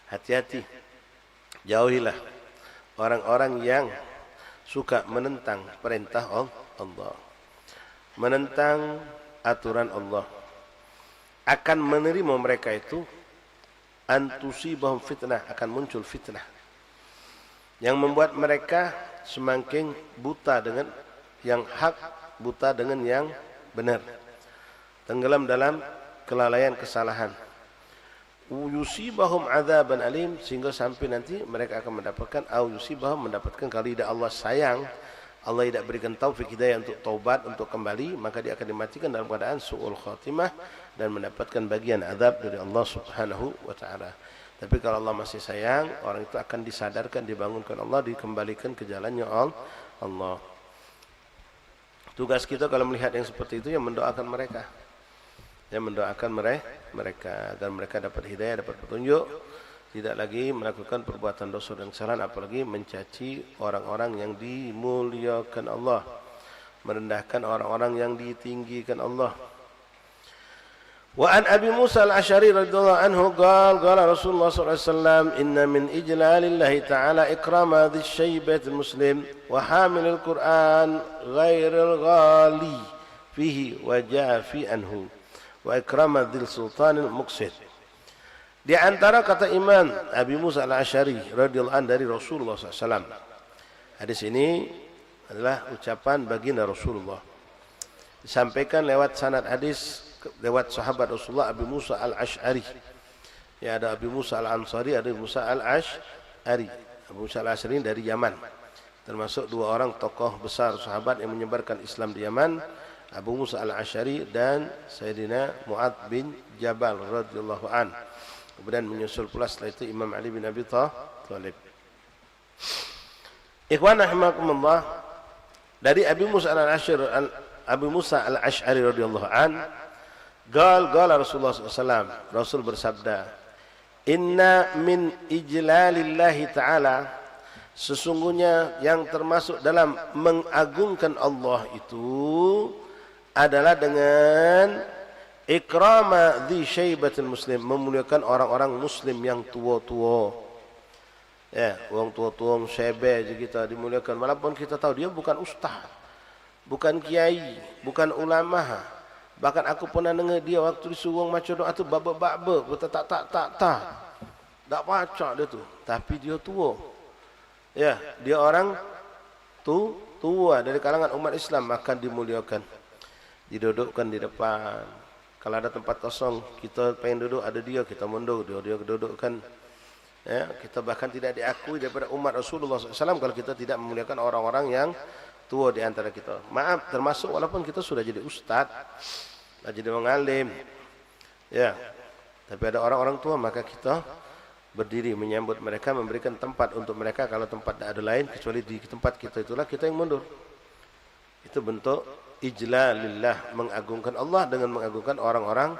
Hati-hati, jauhilah orang-orang yang suka menentang perintah Allah, menentang aturan Allah. Akan menerima mereka itu antusibahum fitnah, akan muncul fitnah yang membuat mereka semakin buta dengan yang hak, buta dengan yang benar, tenggelam dalam kelalaian, kesalahan. Yusibahum adzaban alim, sehingga sampai nanti mereka akan mendapatkan yusibahum, mendapatkan, kalau tidak Allah sayang, Allah tidak berikan taufik hidayah untuk taubat, untuk kembali, maka dia akan dimatikan dalam keadaan su'ul khatimah dan mendapatkan bagian azab dari Allah Subhanahu wa taala. Tapi kalau Allah masih sayang, orang itu akan disadarkan, dibangunkan Allah, dikembalikan ke jalannya Allah. Tugas kita kalau melihat yang seperti itu, yang mendoakan mereka, yang mendoakan mereka agar mereka dapat hidayah, dapat petunjuk, tidak lagi melakukan perbuatan dosa dan kesalahan, apalagi mencaci orang-orang yang dimuliakan Allah, merendahkan orang-orang yang ditinggikan Allah. Wa an Abi Musa al-Asy'ari radhiyallahu anhu qala Rasulullah sallallahu alaihi wasallam, inna min ijlalillahi ta'ala ikrama dzis syaibatil muslim wa hamilil Qur'an ghairil ghali fihi wa jafi anhu wa ikrama dzil sultanil muqsid. Di antara kata Imam Abi Musa al-Asy'ari radhiyallahu anhu dari Rasulullah SAW. Hadis ini adalah ucapan baginda Rasulullah. Disampaikan lewat sanad hadis, lewat sahabat Rasulullah Abi Musa al-Asy'ari. Ya, ada Abi Musa al-Ansari, ada Abi Musa al-Asy'ari. Abu Musa al-Asy'ari dari Yaman. Termasuk dua orang tokoh besar sahabat yang menyebarkan Islam di Yaman, Abu Musa al-Asy'ari dan Sayyidina Mu'adz bin Jabal radhiyallahu an. Kemudian menyusul pula setelah itu Imam Ali bin Abi Thalib. Ikhwan rahimakumullah, dari Abi Musa al-Asy'ari radhiyallahu an, qala Rasulullah SAW, Rasul bersabda, inna min ijlalillahi ta'ala, sesungguhnya yang termasuk dalam mengagungkan Allah itu adalah dengan ikrama dzi syaibatil muslim, memuliakan orang-orang muslim yang tua-tua. Ya, orang tua-tua syebe je kita dimuliakan, walaupun kita tahu dia bukan ustaz, bukan kiai, bukan ulama. Bahkan aku pernah dengar dia waktu disuruh macam doa tu baba-baba, tak baca dia tu, tapi dia tua. Ya, dia orang tua dari kalangan umat Islam, akan dimuliakan, didudukkan di depan. Kalau ada tempat kosong, kita pengen duduk, ada dia, kita mundur, dia dudukkan. Ya, kita bahkan tidak diakui daripada umat Rasulullah SAW kalau kita tidak memuliakan orang-orang yang tua di antara kita. Maaf, termasuk walaupun kita sudah jadi ustaz, sudah jadi orang alim, ya, tapi ada orang-orang tua, maka kita berdiri menyambut mereka, memberikan tempat untuk mereka. Kalau tempat tidak ada lain kecuali di tempat kita, itulah kita yang mundur. Itu bentuk ijlalillah, mengagungkan Allah dengan mengagungkan orang-orang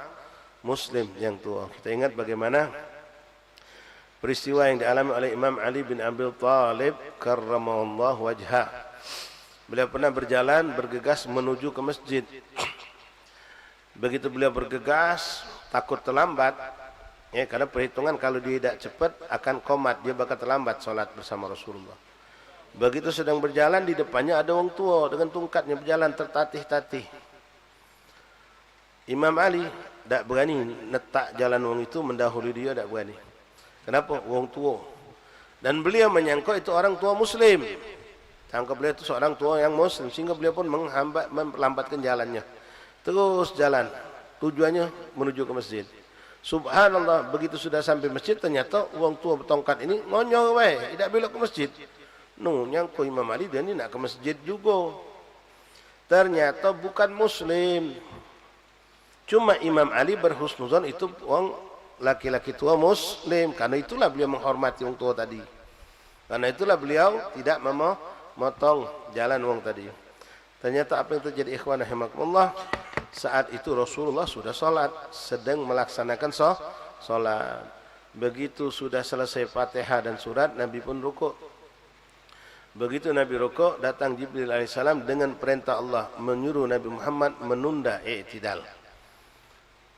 muslim yang tua. Kita ingat bagaimana peristiwa yang dialami oleh Imam Ali bin Abi Thalib karramallahu wajhah. Beliau pernah berjalan, bergegas menuju ke masjid. Begitu beliau bergegas, takut terlambat, ya, karena perhitungan kalau dia tidak cepat akan komat, dia bakal terlambat sholat bersama Rasulullah. Begitu sedang berjalan, di depannya ada orang tua dengan tongkatnya berjalan tertatih-tatih. Imam Ali tak berani letak jalan orang itu, mendahului dia, tak berani. Kenapa? Orang tua. Dan beliau menyangka itu orang tua muslim. Sangka beliau itu seorang tua yang muslim, sehingga beliau pun memperlambatkan jalannya. Terus jalan, tujuannya menuju ke masjid. Subhanallah, begitu sudah sampai masjid, ternyata orang tua bertongkat ini ngonyol wae, tidak belok ke masjid. Nyangko Imam Ali dia ni nak ke masjid juga. Ternyata bukan muslim. Cuma Imam Ali berhusnuzon itu orang laki-laki tua muslim. Karena itulah beliau menghormati orang tua tadi. Karena itulah beliau tidak memotong jalan orang tadi. Ternyata apa yang terjadi, ikhwan rahimakumullah, saat itu Rasulullah sudah sholat, sedang melaksanakan sholat. Begitu sudah selesai Fatihah dan surat, Nabi pun rukuk. Begitu Nabi rukuk, datang Jibril alaihissalam dengan perintah Allah, menyuruh Nabi Muhammad menunda i'tidal,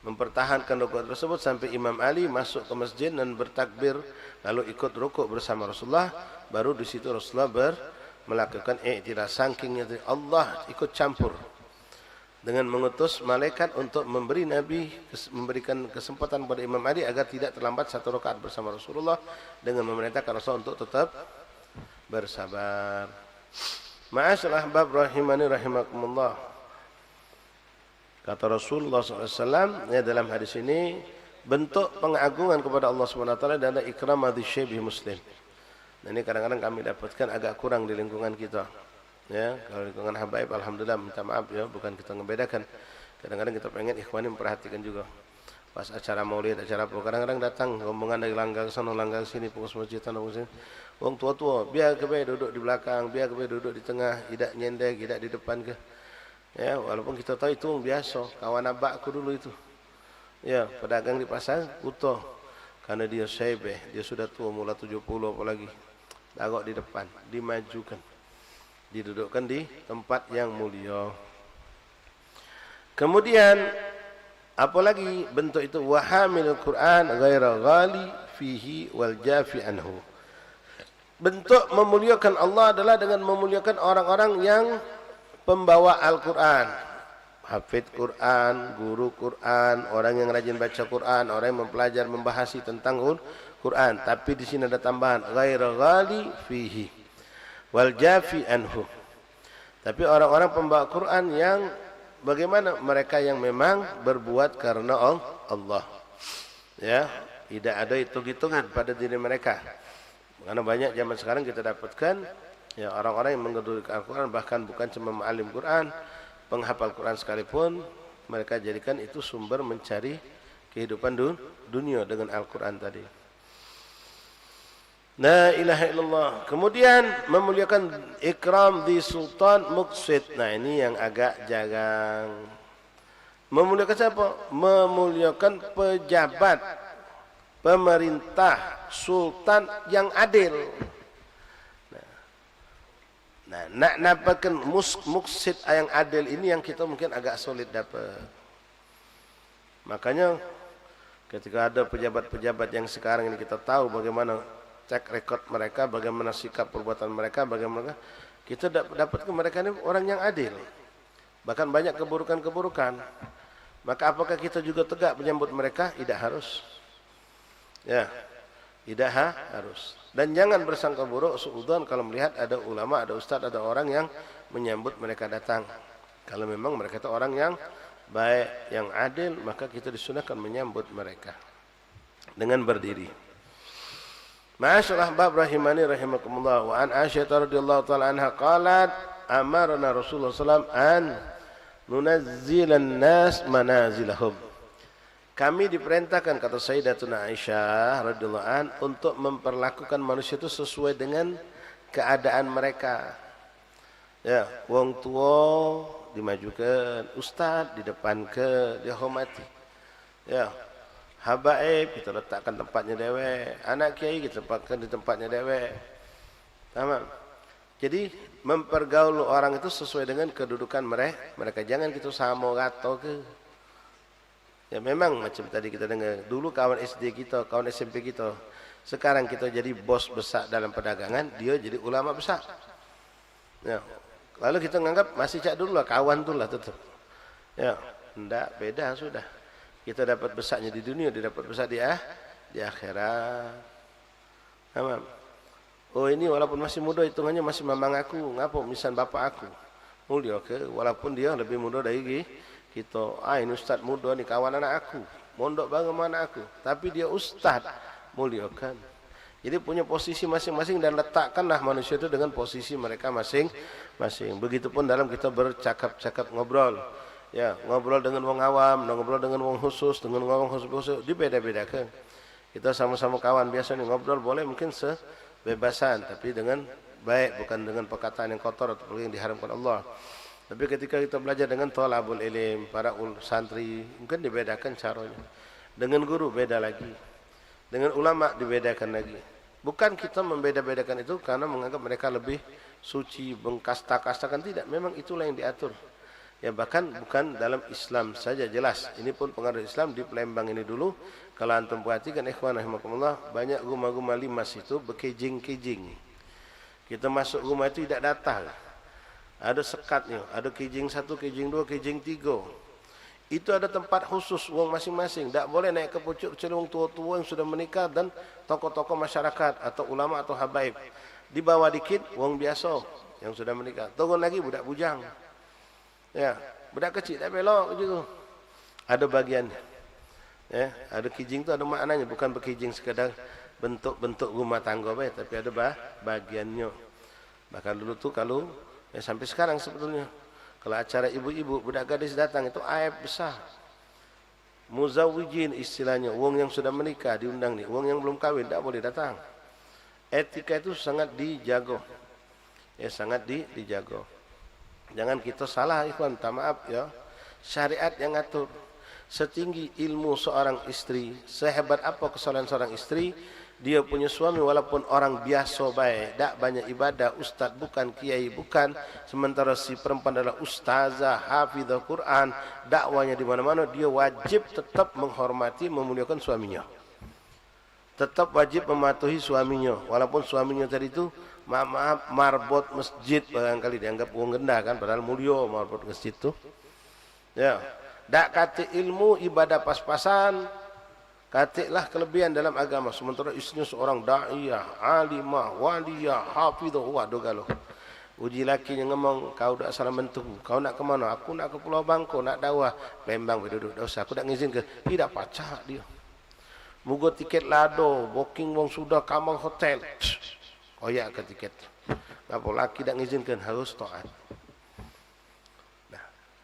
mempertahankan rukuk tersebut sampai Imam Ali masuk ke masjid dan bertakbir, lalu ikut rukuk bersama Rasulullah. Baru di situ Rasulullah melakukan i'tidal. Saking Allah ikut campur. dengan mengutus malaikat untuk memberikan kesempatan kepada Imam Ali agar tidak terlambat 1 rakaat bersama Rasulullah, dengan memerintahkan Rasul untuk tetap bersabar. Ma'asyiral ahbab rahimani rahimakumullah. Kata Rasulullah SAW ya, dalam hadis ini, bentuk pengagungan kepada Allah SWT adalah ikram adzsyaibi muslim. Nah, ini kadang-kadang kami dapatkan agak kurang di lingkungan kita. Ya, kalau lingkungan habaib alhamdulillah, minta maaf ya, bukan kita ngebedakan. Kadang-kadang kita pengen ikhwani memperhatikan juga. Pas acara maulid, acara apa, kadang-kadang datang rombongan dari langgar sana, langgar sini, pengurus masjid sana, pengurus sini. Wong tua-tua, biar kebe duduk di belakang, biar kebe duduk di tengah, tidak nyendek, tidak di depan ke. Ya, walaupun kita tahu itu biasa, kawan abakku dulu itu. Ya, pedagang di pasar utuh. Karena dia syebeh, dia sudah tua, mula 70 apalagi. Taruh di depan, dimajukan, didudukkan di tempat yang mulia. Kemudian apalagi bentuk itu, wahamilul Quran ghaira ghali fihi wal jafi anhu. Bentuk memuliakan Allah adalah dengan memuliakan orang-orang yang pembawa Al-Quran, hafid Quran, guru Quran, orang yang rajin baca Quran, orang yang mempelajari, membahasi tentang Quran. Tapi di sini ada tambahan ghaira ghali fihi wal jafi anhu. Tapi orang-orang pembawa Quran yang bagaimana, mereka yang memang berbuat karena Allah. Ya, tidak ada hitung-hitungan pada diri mereka. Karena banyak zaman sekarang kita dapatkan ya, orang-orang yang menggedudukan Al-Quran, bahkan bukan cuma ma'alim Quran, penghafal Quran sekalipun, mereka jadikan itu sumber mencari kehidupan dunia dengan Al-Quran tadi. La ilaha illallah. Kemudian memuliakan ikram di sultan muqsid. Nah, ini yang agak jarang. Memuliakan siapa? Memuliakan pejabat, pemerintah, sultan yang adil. Nah, nak dapatkan muqsid yang adil ini yang kita mungkin agak sulit dapat. Makanya ketika ada pejabat-pejabat yang sekarang ini kita tahu bagaimana cek rekod mereka, bagaimana sikap perbuatan mereka, bagaimana kita dapat ke mereka ini orang yang adil, bahkan banyak keburukan-keburukan. Maka apakah kita juga tegak menyambut mereka? Tidak harus. Ya, tidak harus. Dan jangan bersangka buruk suudzon kalau melihat ada ulama, ada ustaz, ada orang yang menyambut mereka datang. Kalau memang mereka itu orang yang baik, yang adil, maka kita disunahkan menyambut mereka dengan berdiri. Ma'asyiral ahbab rahimani rahimakumullah. Wa an Aisyah radhiyallahu taala anha qalat amarna Rasulullah sallallahu alaihi wasallam an nunazzilan nas manazilahum. Kami diperintahkan, kata Sayyidatuna Aisyah radhiyallahu an, untuk memperlakukan manusia itu sesuai dengan keadaan mereka. Ya, wong tua dimajukan, ustaz di depan ke dihormati. Ya, habaib kita letakkan tempatnya dewek, anak kiai kita tempatkan di tempatnya dewek. Tamam. Jadi mempergaul orang itu sesuai dengan kedudukan mereka. Jangan kita sama rato ke. Ya memang macam tadi kita dengar, dulu kawan SD kita, kawan SMP kita, sekarang kita jadi bos besar dalam perdagangan, dia jadi ulama besar. Ya. Lalu kita menganggap masih cak dulu lah, kawan tu lah tetap. Ya, enggak, beda sudah. Kita dapat besarnya di dunia, dia dapat besar di akhirat. Tamam. Oh, ini walaupun masih muda hitungannya masih mamang aku, ngapa misal bapak aku. Mulia ke, walaupun dia lebih muda dari kita. Ini ustaz muda ni, kawan anak aku, mondok bareng mana aku, tapi dia ustaz, muliakan. Jadi punya posisi masing-masing dan letakkanlah manusia itu dengan posisi mereka masing-masing. Begitupun dalam kita bercakap-cakap, ngobrol. Ya, ngobrol dengan wong awam, ngobrol dengan wong khusus, dengan wong khusus, dibeda-bedakan. Kita sama-sama kawan biasa nih, ngobrol boleh mungkin sebebasan, tapi dengan baik, bukan dengan perkataan yang kotor atau yang diharamkan Allah. Tapi ketika kita belajar dengan thalabul ilm, para santri, mungkin dibedakan caranya. Dengan guru beda lagi. Dengan ulama dibedakan lagi. Bukan kita membeda-bedakan itu karena menganggap mereka lebih suci, mengkasta-kastakan, tidak. Memang itulah yang diatur. Ya, bahkan bukan dalam Islam saja jelas. Ini pun pengaruh Islam di Palembang ini dulu. Kalau antum perhatikan ikhwan rahimakumullah, banyak rumah-rumah limas itu berkejing-kejing. Kita masuk rumah itu tidak datang. ada sekatnya, ada kijing 1, kijing 2, kijing 3. Itu ada tempat khusus wong masing-masing. Tak boleh naik ke pucuk kecuali wong tua-tua yang sudah menikah dan tokoh-tokoh masyarakat atau ulama atau habaib. Di bawah dikit wong biasa yang sudah menikah. Turun lagi budak bujang. Ya, budak kecil tak belok gitu. Ada bagiannya. Ya, ada kijing tu ada maknanya, bukan berkijing sekadar bentuk-bentuk rumah tangga baik, tapi ada bagiannya. Bahkan dulu tu kalau sampai sekarang sebetulnya kalau acara ibu-ibu budak gadis datang itu aib besar. Muzawijin istilahnya, wong yang sudah menikah diundang nih, wong yang belum kawin tak boleh datang. Etika itu sangat dijaga. Ya, sangat dijaga. Jangan kita salah ikhwan, minta maaf ya. Syariat yang ngatur. Setinggi ilmu seorang istri, sehebat apa kesalahan seorang istri, dia punya suami walaupun orang biasa baik, tak banyak ibadah, ustaz bukan, kiai bukan, sementara si perempuan adalah ustazah, hafizah Quran, dakwanya di mana-mana, dia wajib tetap menghormati, memuliakan suaminya. Tetap wajib mematuhi suaminya, walaupun suaminya tadi itu maaf marbot masjid barangkali dianggap wong gendah kan, padahal mulia marbot masjid itu. Ya. Tak kata ilmu ibadah pas-pasan, katiklah kelebihan dalam agama. Sementara istrinya seorang da'iyah, alimah, waliyah, hafizah, waduh galuh. Uji lakinya ngomong, kau dah salah mentu, kau nak ke mana? Aku nak ke Pulau Bangko, nak dakwah. Lembang duduk, dah usah, aku tak ngizin ke. Tidak pacak dia. Mugo tiket lado, booking wong sudah kamar hotel. Koyak ke tiket. Ngapa laki tak ngizinkan, harus taat.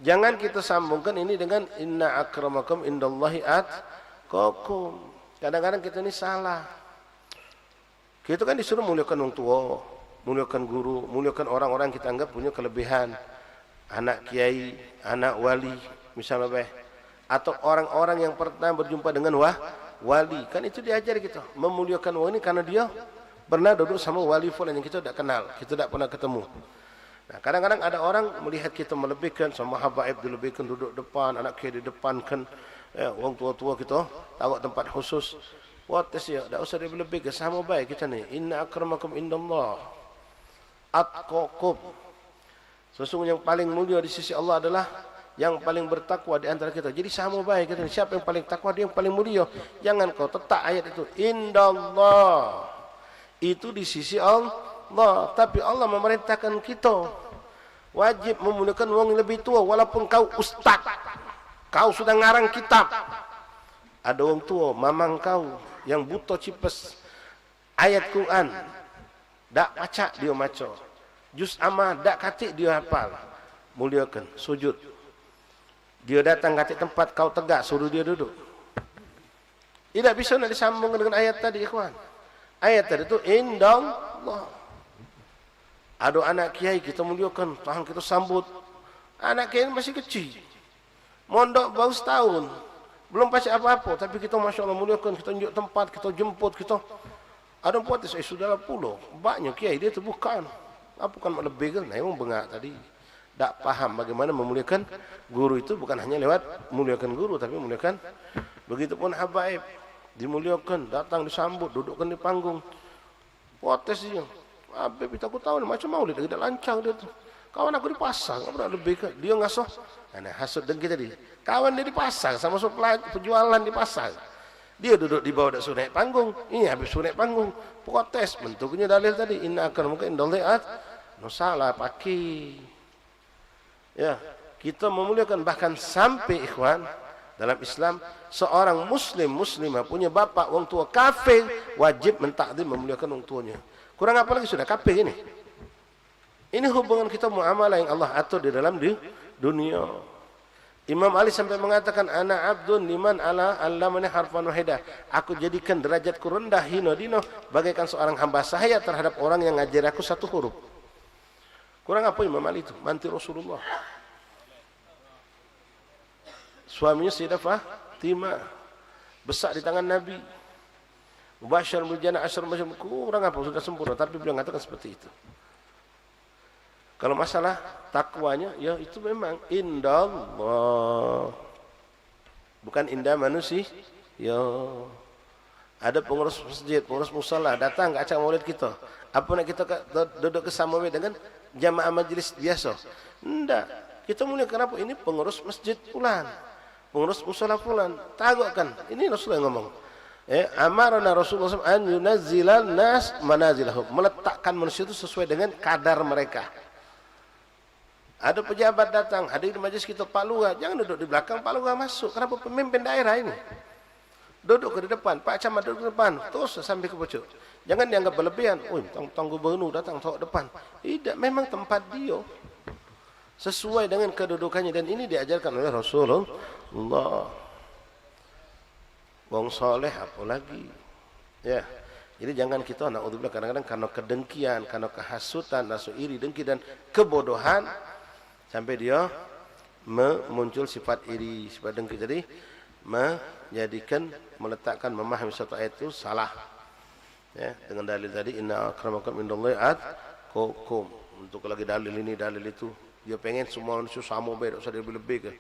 Jangan kita sambungkan ini dengan inna akramakum indallahi atqakum. Kadang-kadang kita ini salah. Kita kan disuruh muliakan orang tua, muliakan guru, muliakan orang-orang kita anggap punya kelebihan. Anak kiai, anak wali, misalnya atau orang-orang yang pernah berjumpa dengan wali. Kan itu diajar kita, memuliakan wali karena dia pernah duduk sama wali fulan yang kita tidak kenal, kita tidak pernah ketemu. Nah, kadang-kadang ada orang melihat kita melebihkan, sama habaib dilebihkan duduk depan, anak kiai di depan kan, orang tua-tua kita taruh tempat khusus. Wates ya, tak usah dilebihkan, sama baik kita ni. Inna akramakum indallah atqakum. Sesungguhnya yang paling mulia di sisi Allah adalah yang paling bertakwa di antara kita. Jadi sama baik kita ni. Siapa yang paling takwa, dia yang paling mulia. Jangan kau letak ayat itu indallah. Itu di sisi Allah, tapi Allah memerintahkan kita wajib memuliakan orang yang lebih tua, walaupun kau ustaz, kau sudah ngarang kitab. Ada orang tua, mamang kau yang buta cipes ayat Quran, dak baca dia maca, juz amma dak katik dia hafal, muliakan, sujud. Dia datang katik tempat kau tegak, suruh dia duduk. Tidak bisa nak disambung dengan ayat tadi, ikhwan. Ayat tadi itu indallah. Ada anak kiai kita muliakan, tahan kita sambut. Anak kiai masih kecil, mondok baru setahun, belum pasti apa-apa, tapi kita masya Allah muliakan, kita tunjuk tempat, kita jemput, kita. Ada buat saya sudah pulau, banyak kiai dia tu bukan, apa kan lebih kan? Nah, yang bengak tadi, tak paham bagaimana memuliakan guru itu bukan hanya lewat muliakan guru, tapi memuliakan. Begitupun habaib dimuliakan, datang disambut, dudukkan di panggung, protes dia. Habib itu aku tahu macam maulid tidak lancang dia tu. Kawan aku di pasar, enggak pernah lebih ke dia ngasuh. Nah, hasud dan kita di. Kawan dia di pasar sama penjualan di pasar. Dia duduk di bawah dak suruh naik panggung. Ini habis suruh naik panggung, protes. Bentuknya dalil tadi inna akramakum indallahi no salah pakai. Ya, kita memuliakan bahkan sampai ikhwan dalam Islam seorang muslimah punya bapak orang tua kafir wajib mentakdim memuliakan orang tuanya. Kurang apa lagi sudah kafir ini. Ini hubungan kita muamalah yang Allah atur di dalam dunia. Imam Ali sampai mengatakan ana abdun liman ala allamani harfan wahidah. Aku jadikan derajatku rendah hina dino bagaikan seorang hamba sahaya terhadap orang yang ngajar aku satu huruf. Kurang apa Imam Ali itu? Manti Rasulullah. Suaminya Sayyidah Fatimah besar di tangan Nabi. Mubasyar mujana asyar macam kurang apa sudah sempurna, tapi beliau mengatakan seperti itu. Kalau masalah takwanya, ya itu memang indallah, bukan indah manusia. Ya, Ada pengurus masjid, pengurus musala datang ke acara maulid kita. Apa nak kita duduk bersama dengan jamaah majlis biasa? Tidak. Kita muliakan apa? Ini pengurus masjid fulan, pengurus musala fulan. Tagokkan. Ini Rasulullah yang ngomong. Amarana Rasulullah SAW an yunazzilan nas manazilahum, meletakkan manusia itu sesuai dengan kadar mereka. Ada pejabat datang, hadir di majlis kita, Pak Lurah, jangan duduk di belakang, Pak Lurah masuk. Kenapa? Pemimpin daerah ini duduk ke depan, Pak Camat duduk ke depan, terus sampai ke pucuk. Jangan dianggap berlebihan. Tang gubernur datang tolak depan. Tidak, memang tempat dia sesuai dengan kedudukannya, dan ini diajarkan oleh Rasulullah. Wong soleh apa lagi? Ya. Jadi jangan kita naudzubillah kadang-kadang karena kedengkian, karena kehasutan, nafsu iri, dengki dan kebodohan sampai dia muncul sifat iri, sifat dengki. Jadi menjadikan, meletakkan, memahami satu ayat itu salah. Ya, dengan dalil tadi inna akramakum indallahi atqakum. Untuk lagi dalil ini, dalil itu, dia pengen semua manusia sama, tidak usah lebih-lebih ke.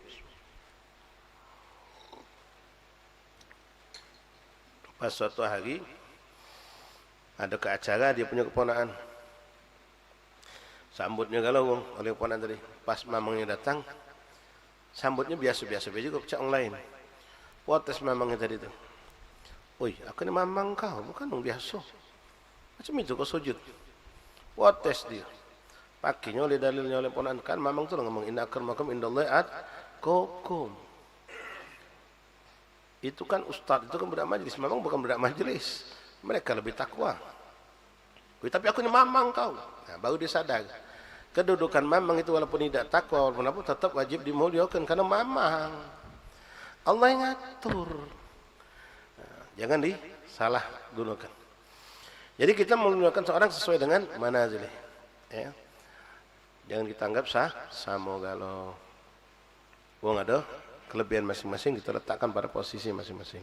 Pas suatu hari ada ke acara, dia punya keponakan, sambutnya galau oleh keponakan tadi. Pas mamangnya datang, sambutnya biasa-biasa juga, pecah online. Potes mamangnya tadi tu. Oi, aku ni mamang kau, bukan orang biasa. Macam itu kau sujud. Potes dia. Pakainya oleh dalilnya oleh ponakan, kan mamang tu ngomong inna akramakum indallahi atqakum. Itu kan ustaz, itu kan budak majlis. Mamang bukan budak majlis. Mereka lebih takwa. Tapi aku ni mamang kau. Nah, baru dia sadar. Kedudukan mamang itu walaupun tidak takwa, walaupun apa, tetap wajib dimuliakan karena mamang. Allah yang ngatur. Nah, jangan disalah gunakan. Jadi kita memuliakan seorang sesuai dengan manazilih. Ya. Jangan kita anggap sama galau. Wong ada kelebihan masing-masing, kita letakkan pada posisi masing-masing.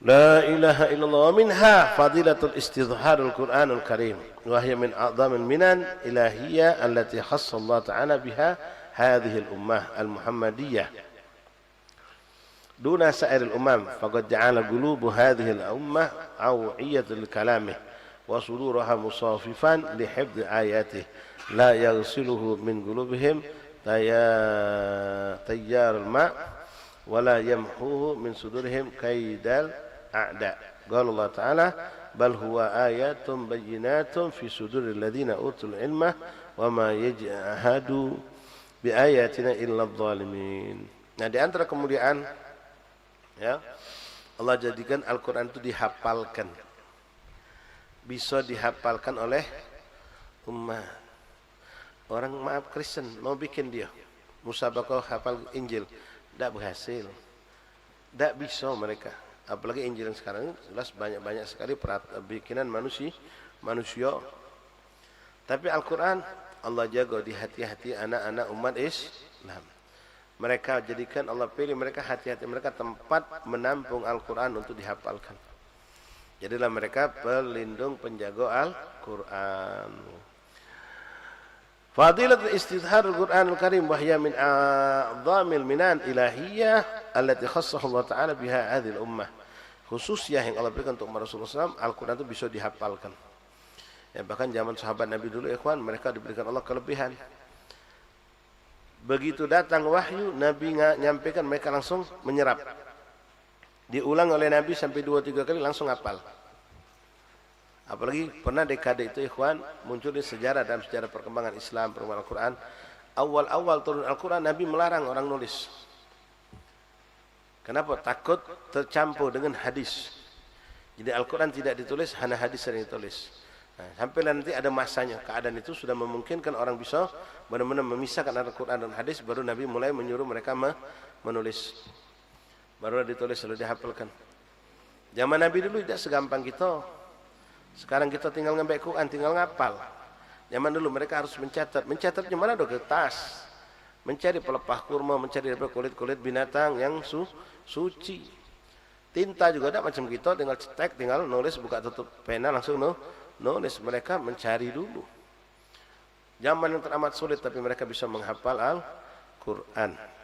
La ilaha illallah. Minha fadilatul istidharul Qur'anul Karim, wa hiya min a'dhamil minan ilahiyah allati khassa Allah Ta'ala biha hadhihi al-ummah al-Muhammadiyah duna sa'iril umam, faqad ja'ala qulubu hadhihi al-ummah aw'iyatul kalamih wa suduraha musafifan li hifdhi ayatihi la yaghsiluhu min qulubihim tayyar al-ma' wala yamhuhu min sudurihim kaidal a'da. Qala Allah Ta'ala bal huwa ayatun bayyinatun fi suduril ladzina utul ilma wa ma yajhadu bi ayatina illa adh-dhalimin. Nah, di antara kemuliaan, ya, Allah jadikan Al-Qur'an itu dihafalkan. Bisa dihafalkan oleh umat. Orang maaf Kristen mau bikin dia musabaqah hafal Injil, tidak berhasil, tidak bisa mereka. Apalagi Injil yang sekarang jelas banyak sekali bikinan manusia. Tapi Al-Quran Allah jaga di hati-hati anak-anak umat Islam. Mereka jadikan, Allah pilih mereka, hati-hati mereka tempat menampung Al-Quran untuk dihafalkan. Jadilah mereka pelindung penjaga Al-Quran. Fadilat istidharul Qur'anul Karim wa hiya min a'dhamil minan ilahiyah allati khassahu Allah Ta'ala biha hadhil ummah. Khususnya yang Allah berikan untuk Rasulullah SAW, Al-Quran itu bisa dihafalkan. Ya, bahkan zaman sahabat Nabi dulu, ikhwan, mereka diberikan Allah kelebihan. Begitu datang wahyu, Nabi nyampaikan, mereka langsung menyerap. Diulang oleh Nabi sampai 2-3 kali langsung hafal. Apalagi pernah dekade itu, ikhwan, muncul di sejarah, dalam sejarah perkembangan Islam, perkembangan Al-Quran. Awal-awal turun Al-Quran, Nabi melarang orang nulis. Kenapa? Takut tercampur dengan hadis. Jadi Al-Quran tidak ditulis, hanya hadis yang ditulis. Nah, sampai nanti ada masanya, keadaan itu sudah memungkinkan orang bisa benar-benar memisahkan Al-Quran dan hadis, baru Nabi mulai menyuruh mereka menulis. Baru ditulis, lalu dihafalkan. Zaman Nabi dulu tidak segampang kita. Sekarang kita tinggal ngambil Quran, tinggal ngapal. Zaman dulu mereka harus mencatat. Mencatatnya mana? Ada kertas. Mencari pelepah kurma, mencari kulit-kulit binatang yang suci. Tinta juga ada macam kita, tinggal cetek, tinggal nulis, buka tutup pena, langsung nulis. Mereka mencari dulu. Zaman yang teramat sulit, tapi mereka bisa menghafal Al-Quran.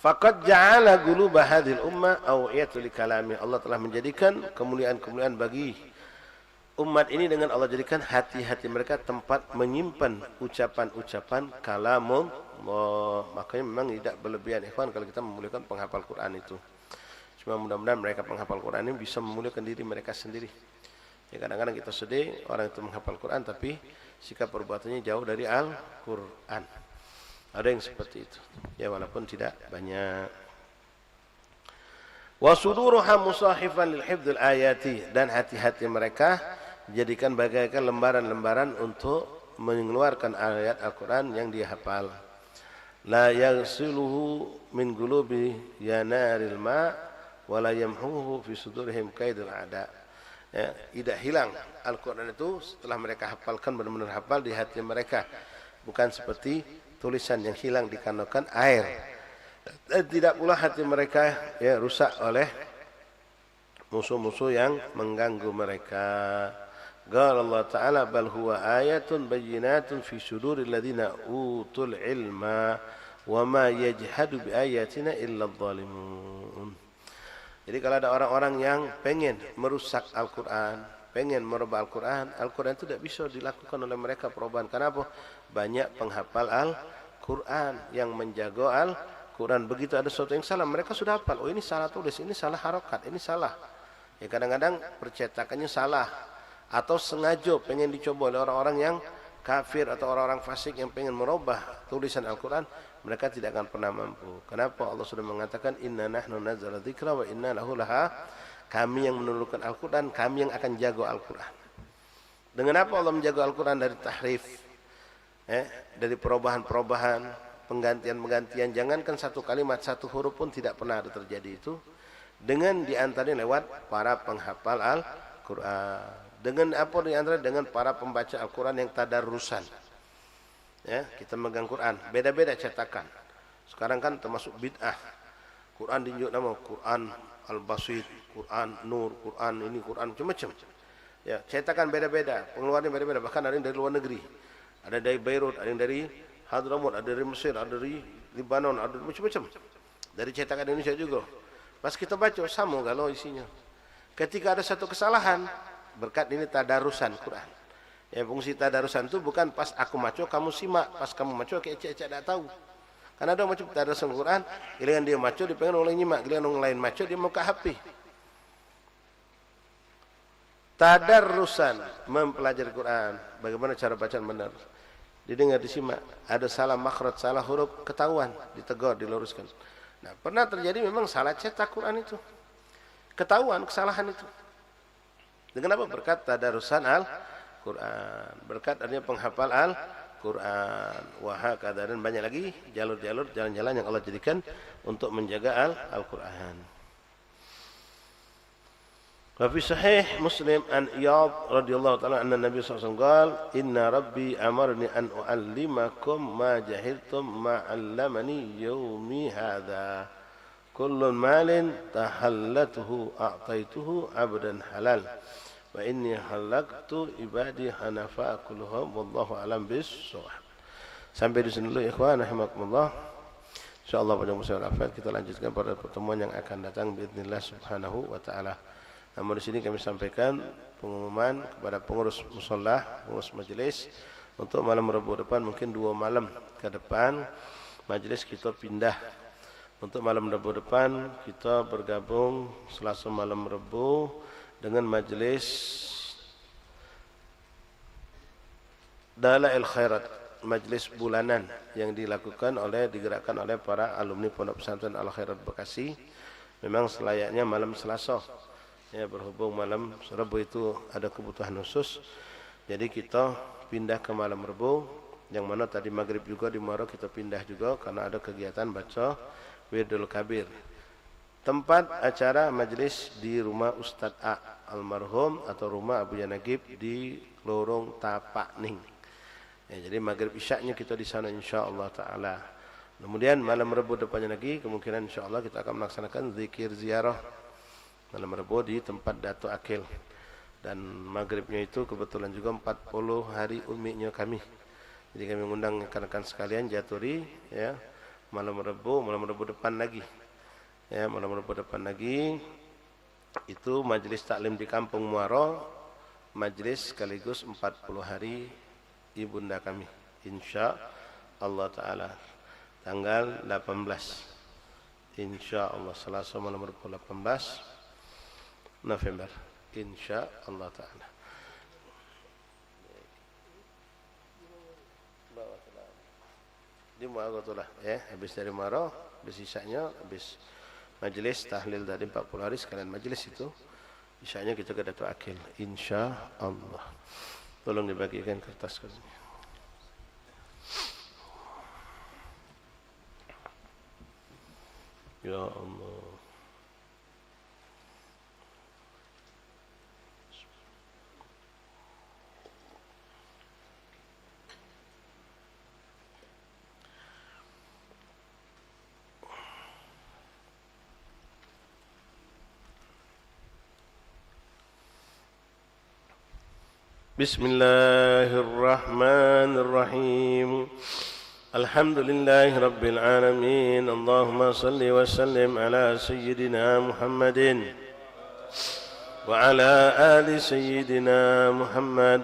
Faqad ja'ala quluba hadhil ummah awiyatu li kalami. Allah telah menjadikan kemuliaan-kemuliaan bagi umat ini dengan Allah jadikan hati-hati mereka tempat menyimpan ucapan-ucapan kalamullah. Makanya memang tidak berlebihan ikhwan kalau kita memuliakan penghafal Quran itu. Cuma mudah-mudahan mereka penghafal Quran ini bisa memuliakan diri mereka sendiri. Ya, kadang-kadang kita sedih orang itu menghafal Quran tapi sikap perbuatannya jauh dari Al-Quran. Ada yang seperti itu. Ya walaupun tidak banyak. Wa suduruha musahifan lil hifdzil ayati, dan hati-hati mereka jadikan bagaikan lembaran-lembaran untuk mengeluarkan ayat Al-Quran yang dia hafal. La yaghsiluhu min qulubi yanaril ma wa la yamhuhu fi sudurihim kaidul a'da. Ya, tidak hilang Al-Quran itu setelah mereka hafalkan, benar-benar hafal di hati mereka, bukan seperti tulisan yang hilang dikarenakan air. Dan tidak pula hati mereka ya rusak oleh musuh-musuh yang mengganggu mereka. Qala Allah Ta'ala bal huwa ayatun bayyinatun fi suduril ladzina utul ilma wa ma yajhadu bi ayatina illa adh-dhalimun. Jadi kalau ada orang-orang yang pengen merusak Al-Quran, pengen merubah Al-Quran, Al-Quran itu tidak bisa dilakukan oleh mereka perubahan. Kenapa? Banyak penghafal Al-Quran yang menjaga Al-Quran. Begitu ada sesuatu yang salah, mereka sudah hafal. Oh ini salah tulis, ini salah harokat, ini salah. Ya kadang-kadang percetakannya salah. Atau sengaja pengen dicoba oleh orang-orang yang kafir atau orang-orang fasik yang pengen merubah tulisan Al-Quran, mereka tidak akan pernah mampu. Kenapa? Allah sudah mengatakan inna nahnu nazzalna dzikra wa inna lahu laha. Kami yang menurunkan Al-Quran, kami yang akan jaga Al-Quran. Dengan apa Allah menjaga Al-Quran? Dari tahrif, dari perubahan-perubahan, penggantian-penggantian. Jangankan satu kalimat, satu huruf pun tidak pernah ada terjadi itu. Dengan diantaranya lewat para penghafal Al-Quran. Dengan apa diantara? Dengan para pembaca Al-Quran yang tadarrusan. Ya, kita megang Quran, beda-beda cetakan. Sekarang kan termasuk bid'ah. Quran diunjuk nama Quran Al-Basit, Quran Nur, Quran ini, Quran macam-macam. Ya, cetakan beda-beda, pengeluarannya beda-beda. Bahkan ada yang dari luar negeri. Ada dari Beirut, ada yang dari Hadramaut, ada dari Mesir, ada dari Libanon, ada macam-macam. Dari cetakan Indonesia juga. Pas kita baca sama kalau isinya. Ketika ada satu kesalahan, berkat ini tadarusan Quran. Ya, fungsi tadarusan itu bukan pas aku maco kamu simak, pas kamu maco kayak cek-cek tak tahu. Karena ada macam tadarusan Quran, giliran dia maco dia pengen orang nyimak, giliran orang lain maco dia mau ke HP. Tadarusan mempelajari Quran, bagaimana cara bacaan benar. Didengar, disimak, ada salah makhraj, salah huruf, ketahuan, ditegur, diluruskan. Nah, pernah terjadi memang salah cetak Quran itu. Ketahuan kesalahan itu. Dengan apa? Berkat tadarusan Al-Quran, berkat adanya penghafal Al-Quran, wahakadha, dan banyak lagi jalur-jalur, jalan-jalan yang Allah jadikan untuk menjaga Al-Quran. Wa fi sahih Muslim an Iyad radhiyallahu ta'ala anna Nabi sallallahu alaihi wasallam qala inna rabbi amarni an uallimakum ma jahiltum ma 'allamani yawmi hadha kullu malin tahallatuhu a'taituhu 'abdan halal wa inni halaktu ibadi hanafa kulluhum wallahu alam bis-shawab. Sampai di sini dulu ikhwan rahimakumullah. Insyaallah pada musim afat kita lanjutkan pada pertemuan yang akan datang باذنillah subhanahu wa taala. Namun di sini kami sampaikan pengumuman kepada pengurus musholah, pengurus majelis untuk malam Rabu depan, mungkin 2 malam ke depan majelis kita pindah. Untuk malam Rabu depan kita bergabung Selasa malam Rabu dengan majelis Dalail Khairat, majelis bulanan yang dilakukan digerakkan oleh para alumni Pondok Pesantren Al Khairat Bekasi. Memang selayaknya malam Selasa. Ya, berhubung malam Rabu itu ada kebutuhan khusus, jadi kita pindah ke malam Rabu, yang mana tadi maghrib juga di Muara kita pindah juga karena ada kegiatan baca Wirdul Kabir. Tempat acara majelis di rumah Ustadz A almarhum atau rumah Abu Yanagib di Lorong Tapak Ning. Ya, jadi maghrib isyaknya kita di sana insyaallah taala. Kemudian malam Rabu depannya lagi kemungkinan insyaallah kita akan melaksanakan zikir ziarah malam Rabu di tempat Dato Akil, dan maghribnya itu kebetulan juga 40 hari umminya kami. Jadi kami mengundang rekan-rekan sekalian Jaturi, ya, malam Rabu depan lagi. Ya, malam Rabu depan lagi itu majelis taklim di Kampung Muaro, majelis sekaligus 40 hari ibunda kami, insya Allah taala, tanggal 18 insya Allah, Selasa malam Rabu 18 November insya Allah taala. Di Muaro itulah ya, habis dari Muaro, habis isanya, habis majelis tahlil tadi 40 hari sekalian majelis itu, isanya kita ke Datuk Akil insya Allah. Tolong dibagikan kertas kertasnya. Ya Allah. بسم الله الرحمن الرحيم الحمد لله رب العالمين اللهم صل وسلم على سيدنا محمد وعلى آل سيدنا محمد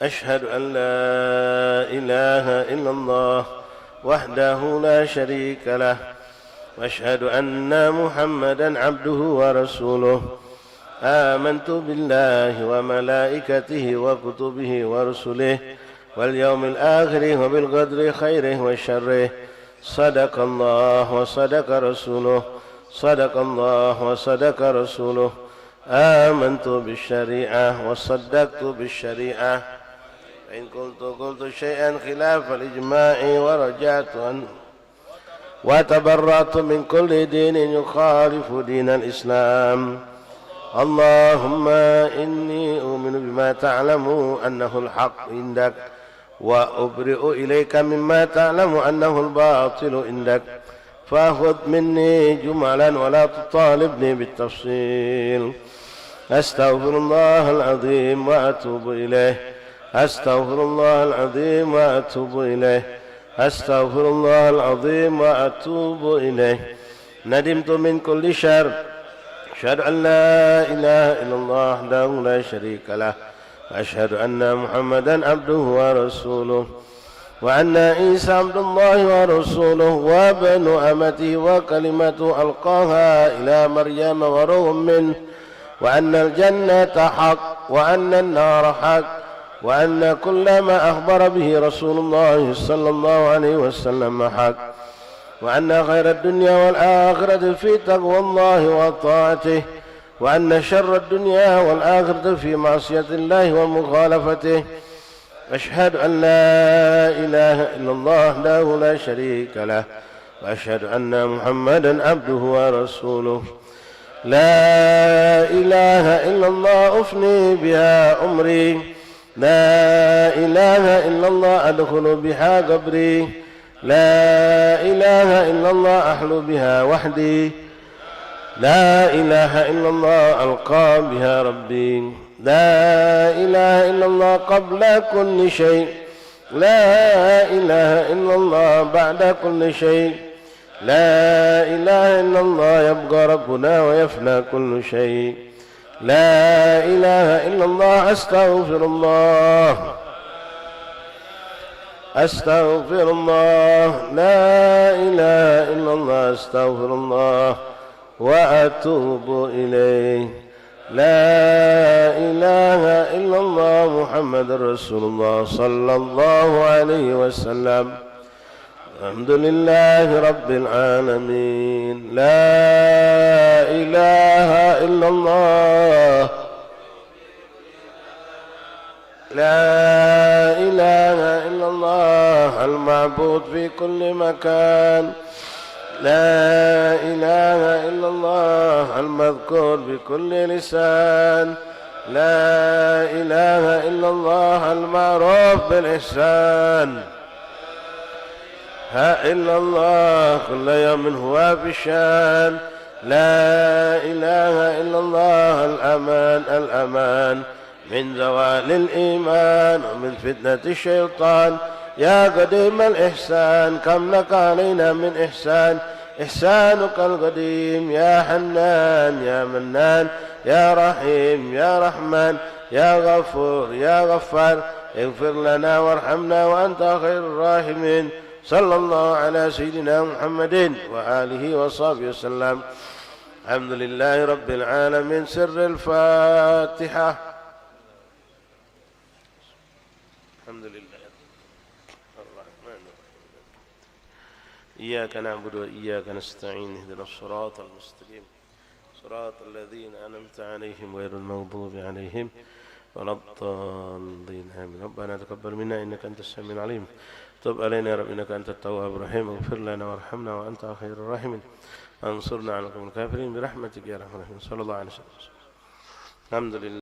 أشهد أن لا إله إلا الله وحده لا شريك له وأشهد أن محمدا عبده ورسوله آمنت بالله وملائكته وكتبه ورسله واليوم الآخر وبالقدر خيره وشره صدق الله وصدق رسوله صدق الله وصدق رسوله آمنت بالشريعة وصدقت بالشريعة فإن قلت شيئا خلاف الإجماع ورجعت عنه وتبرأت من كل دين يخالف دين الإسلام اللهم إني أؤمن بما تعلم أنه الحق عندك وأبرئ إليك مما تعلم أنه الباطل عندك فأخذ مني جملا ولا تطالبني بالتفصيل أستغفر الله العظيم وأتوب إليه أستغفر الله العظيم وأتوب إليه أستغفر الله العظيم وأتوب إليه ندمت من كل شر أشهد أن لا إله إلا الله وحده لا شريك له وأشهد أن محمدا عبده ورسوله وأن عيسى عبد الله ورسوله وابن أمته وكلمته ألقاها إلى مريم وروح منه وأن الجنة حق وأن النار حق وأن كل ما أخبر به رسول الله صلى الله عليه وسلم حق وأن خير الدنيا والآخرة في تقوى الله وطاعته وأن شر الدنيا والآخرة في معصية الله ومخالفته أشهد أن لا إله إلا الله وحده لا شريك له وأشهد أن محمدا عبده ورسوله لا إله إلا الله أفني بها أمري لا إله إلا الله أدخل بها قبري لا إله إلا الله أحلو بها وحدي لا إله إلا الله ألقى بها ربي لا إله إلا الله قبل كل شيء لا إله إلا الله بعد كل شيء لا إله إلا الله يبقى ربنا ويفنى كل شيء لا إله إلا الله أستغفر الله أستغفر الله لا إله إلا الله أستغفر الله وأتوب إليه لا إله إلا الله محمد رسول الله صلى الله عليه وسلم الحمد لله رب العالمين لا إله إلا الله لا إله إلا الله المعبود في كل مكان لا إله إلا الله المذكور بكل لسان لا إله إلا الله المعروف بالإحسان ها إلا الله كل يوم هو بشان لا إله إلا الله الأمان الأمان من زوال الإيمان ومن فتنة الشيطان يا قديم الإحسان كم لك علينا من إحسان، إحسانك القديم يا حنان يا منان يا رحيم يا رحمن يا غفور يا غفار، اغفر لنا وارحمنا وأنت خير الراحمين. صلى الله على سيدنا محمد وآله وصحبه وسلم. الحمد لله رب العالمين. سر الفاتحة. الحمد لله الرحمن الرحيم إياك نعبد وإياك نستعين اهدنا الصراط المستقيم صراط الذين أنعمت عليهم غير المغضوب عليهم ولا الضالين آمين. ربنا تقبل منا إنك أنت السميع العليم، تب علينا يا رب إنك أنت التواب الرحيم، اغفر لنا وارحمنا وأنت خير الراحمين، انصرنا على القوم الكافرين برحمتك يا ارحم الراحمين. صلى الله عليه وسلم. الحمد لله.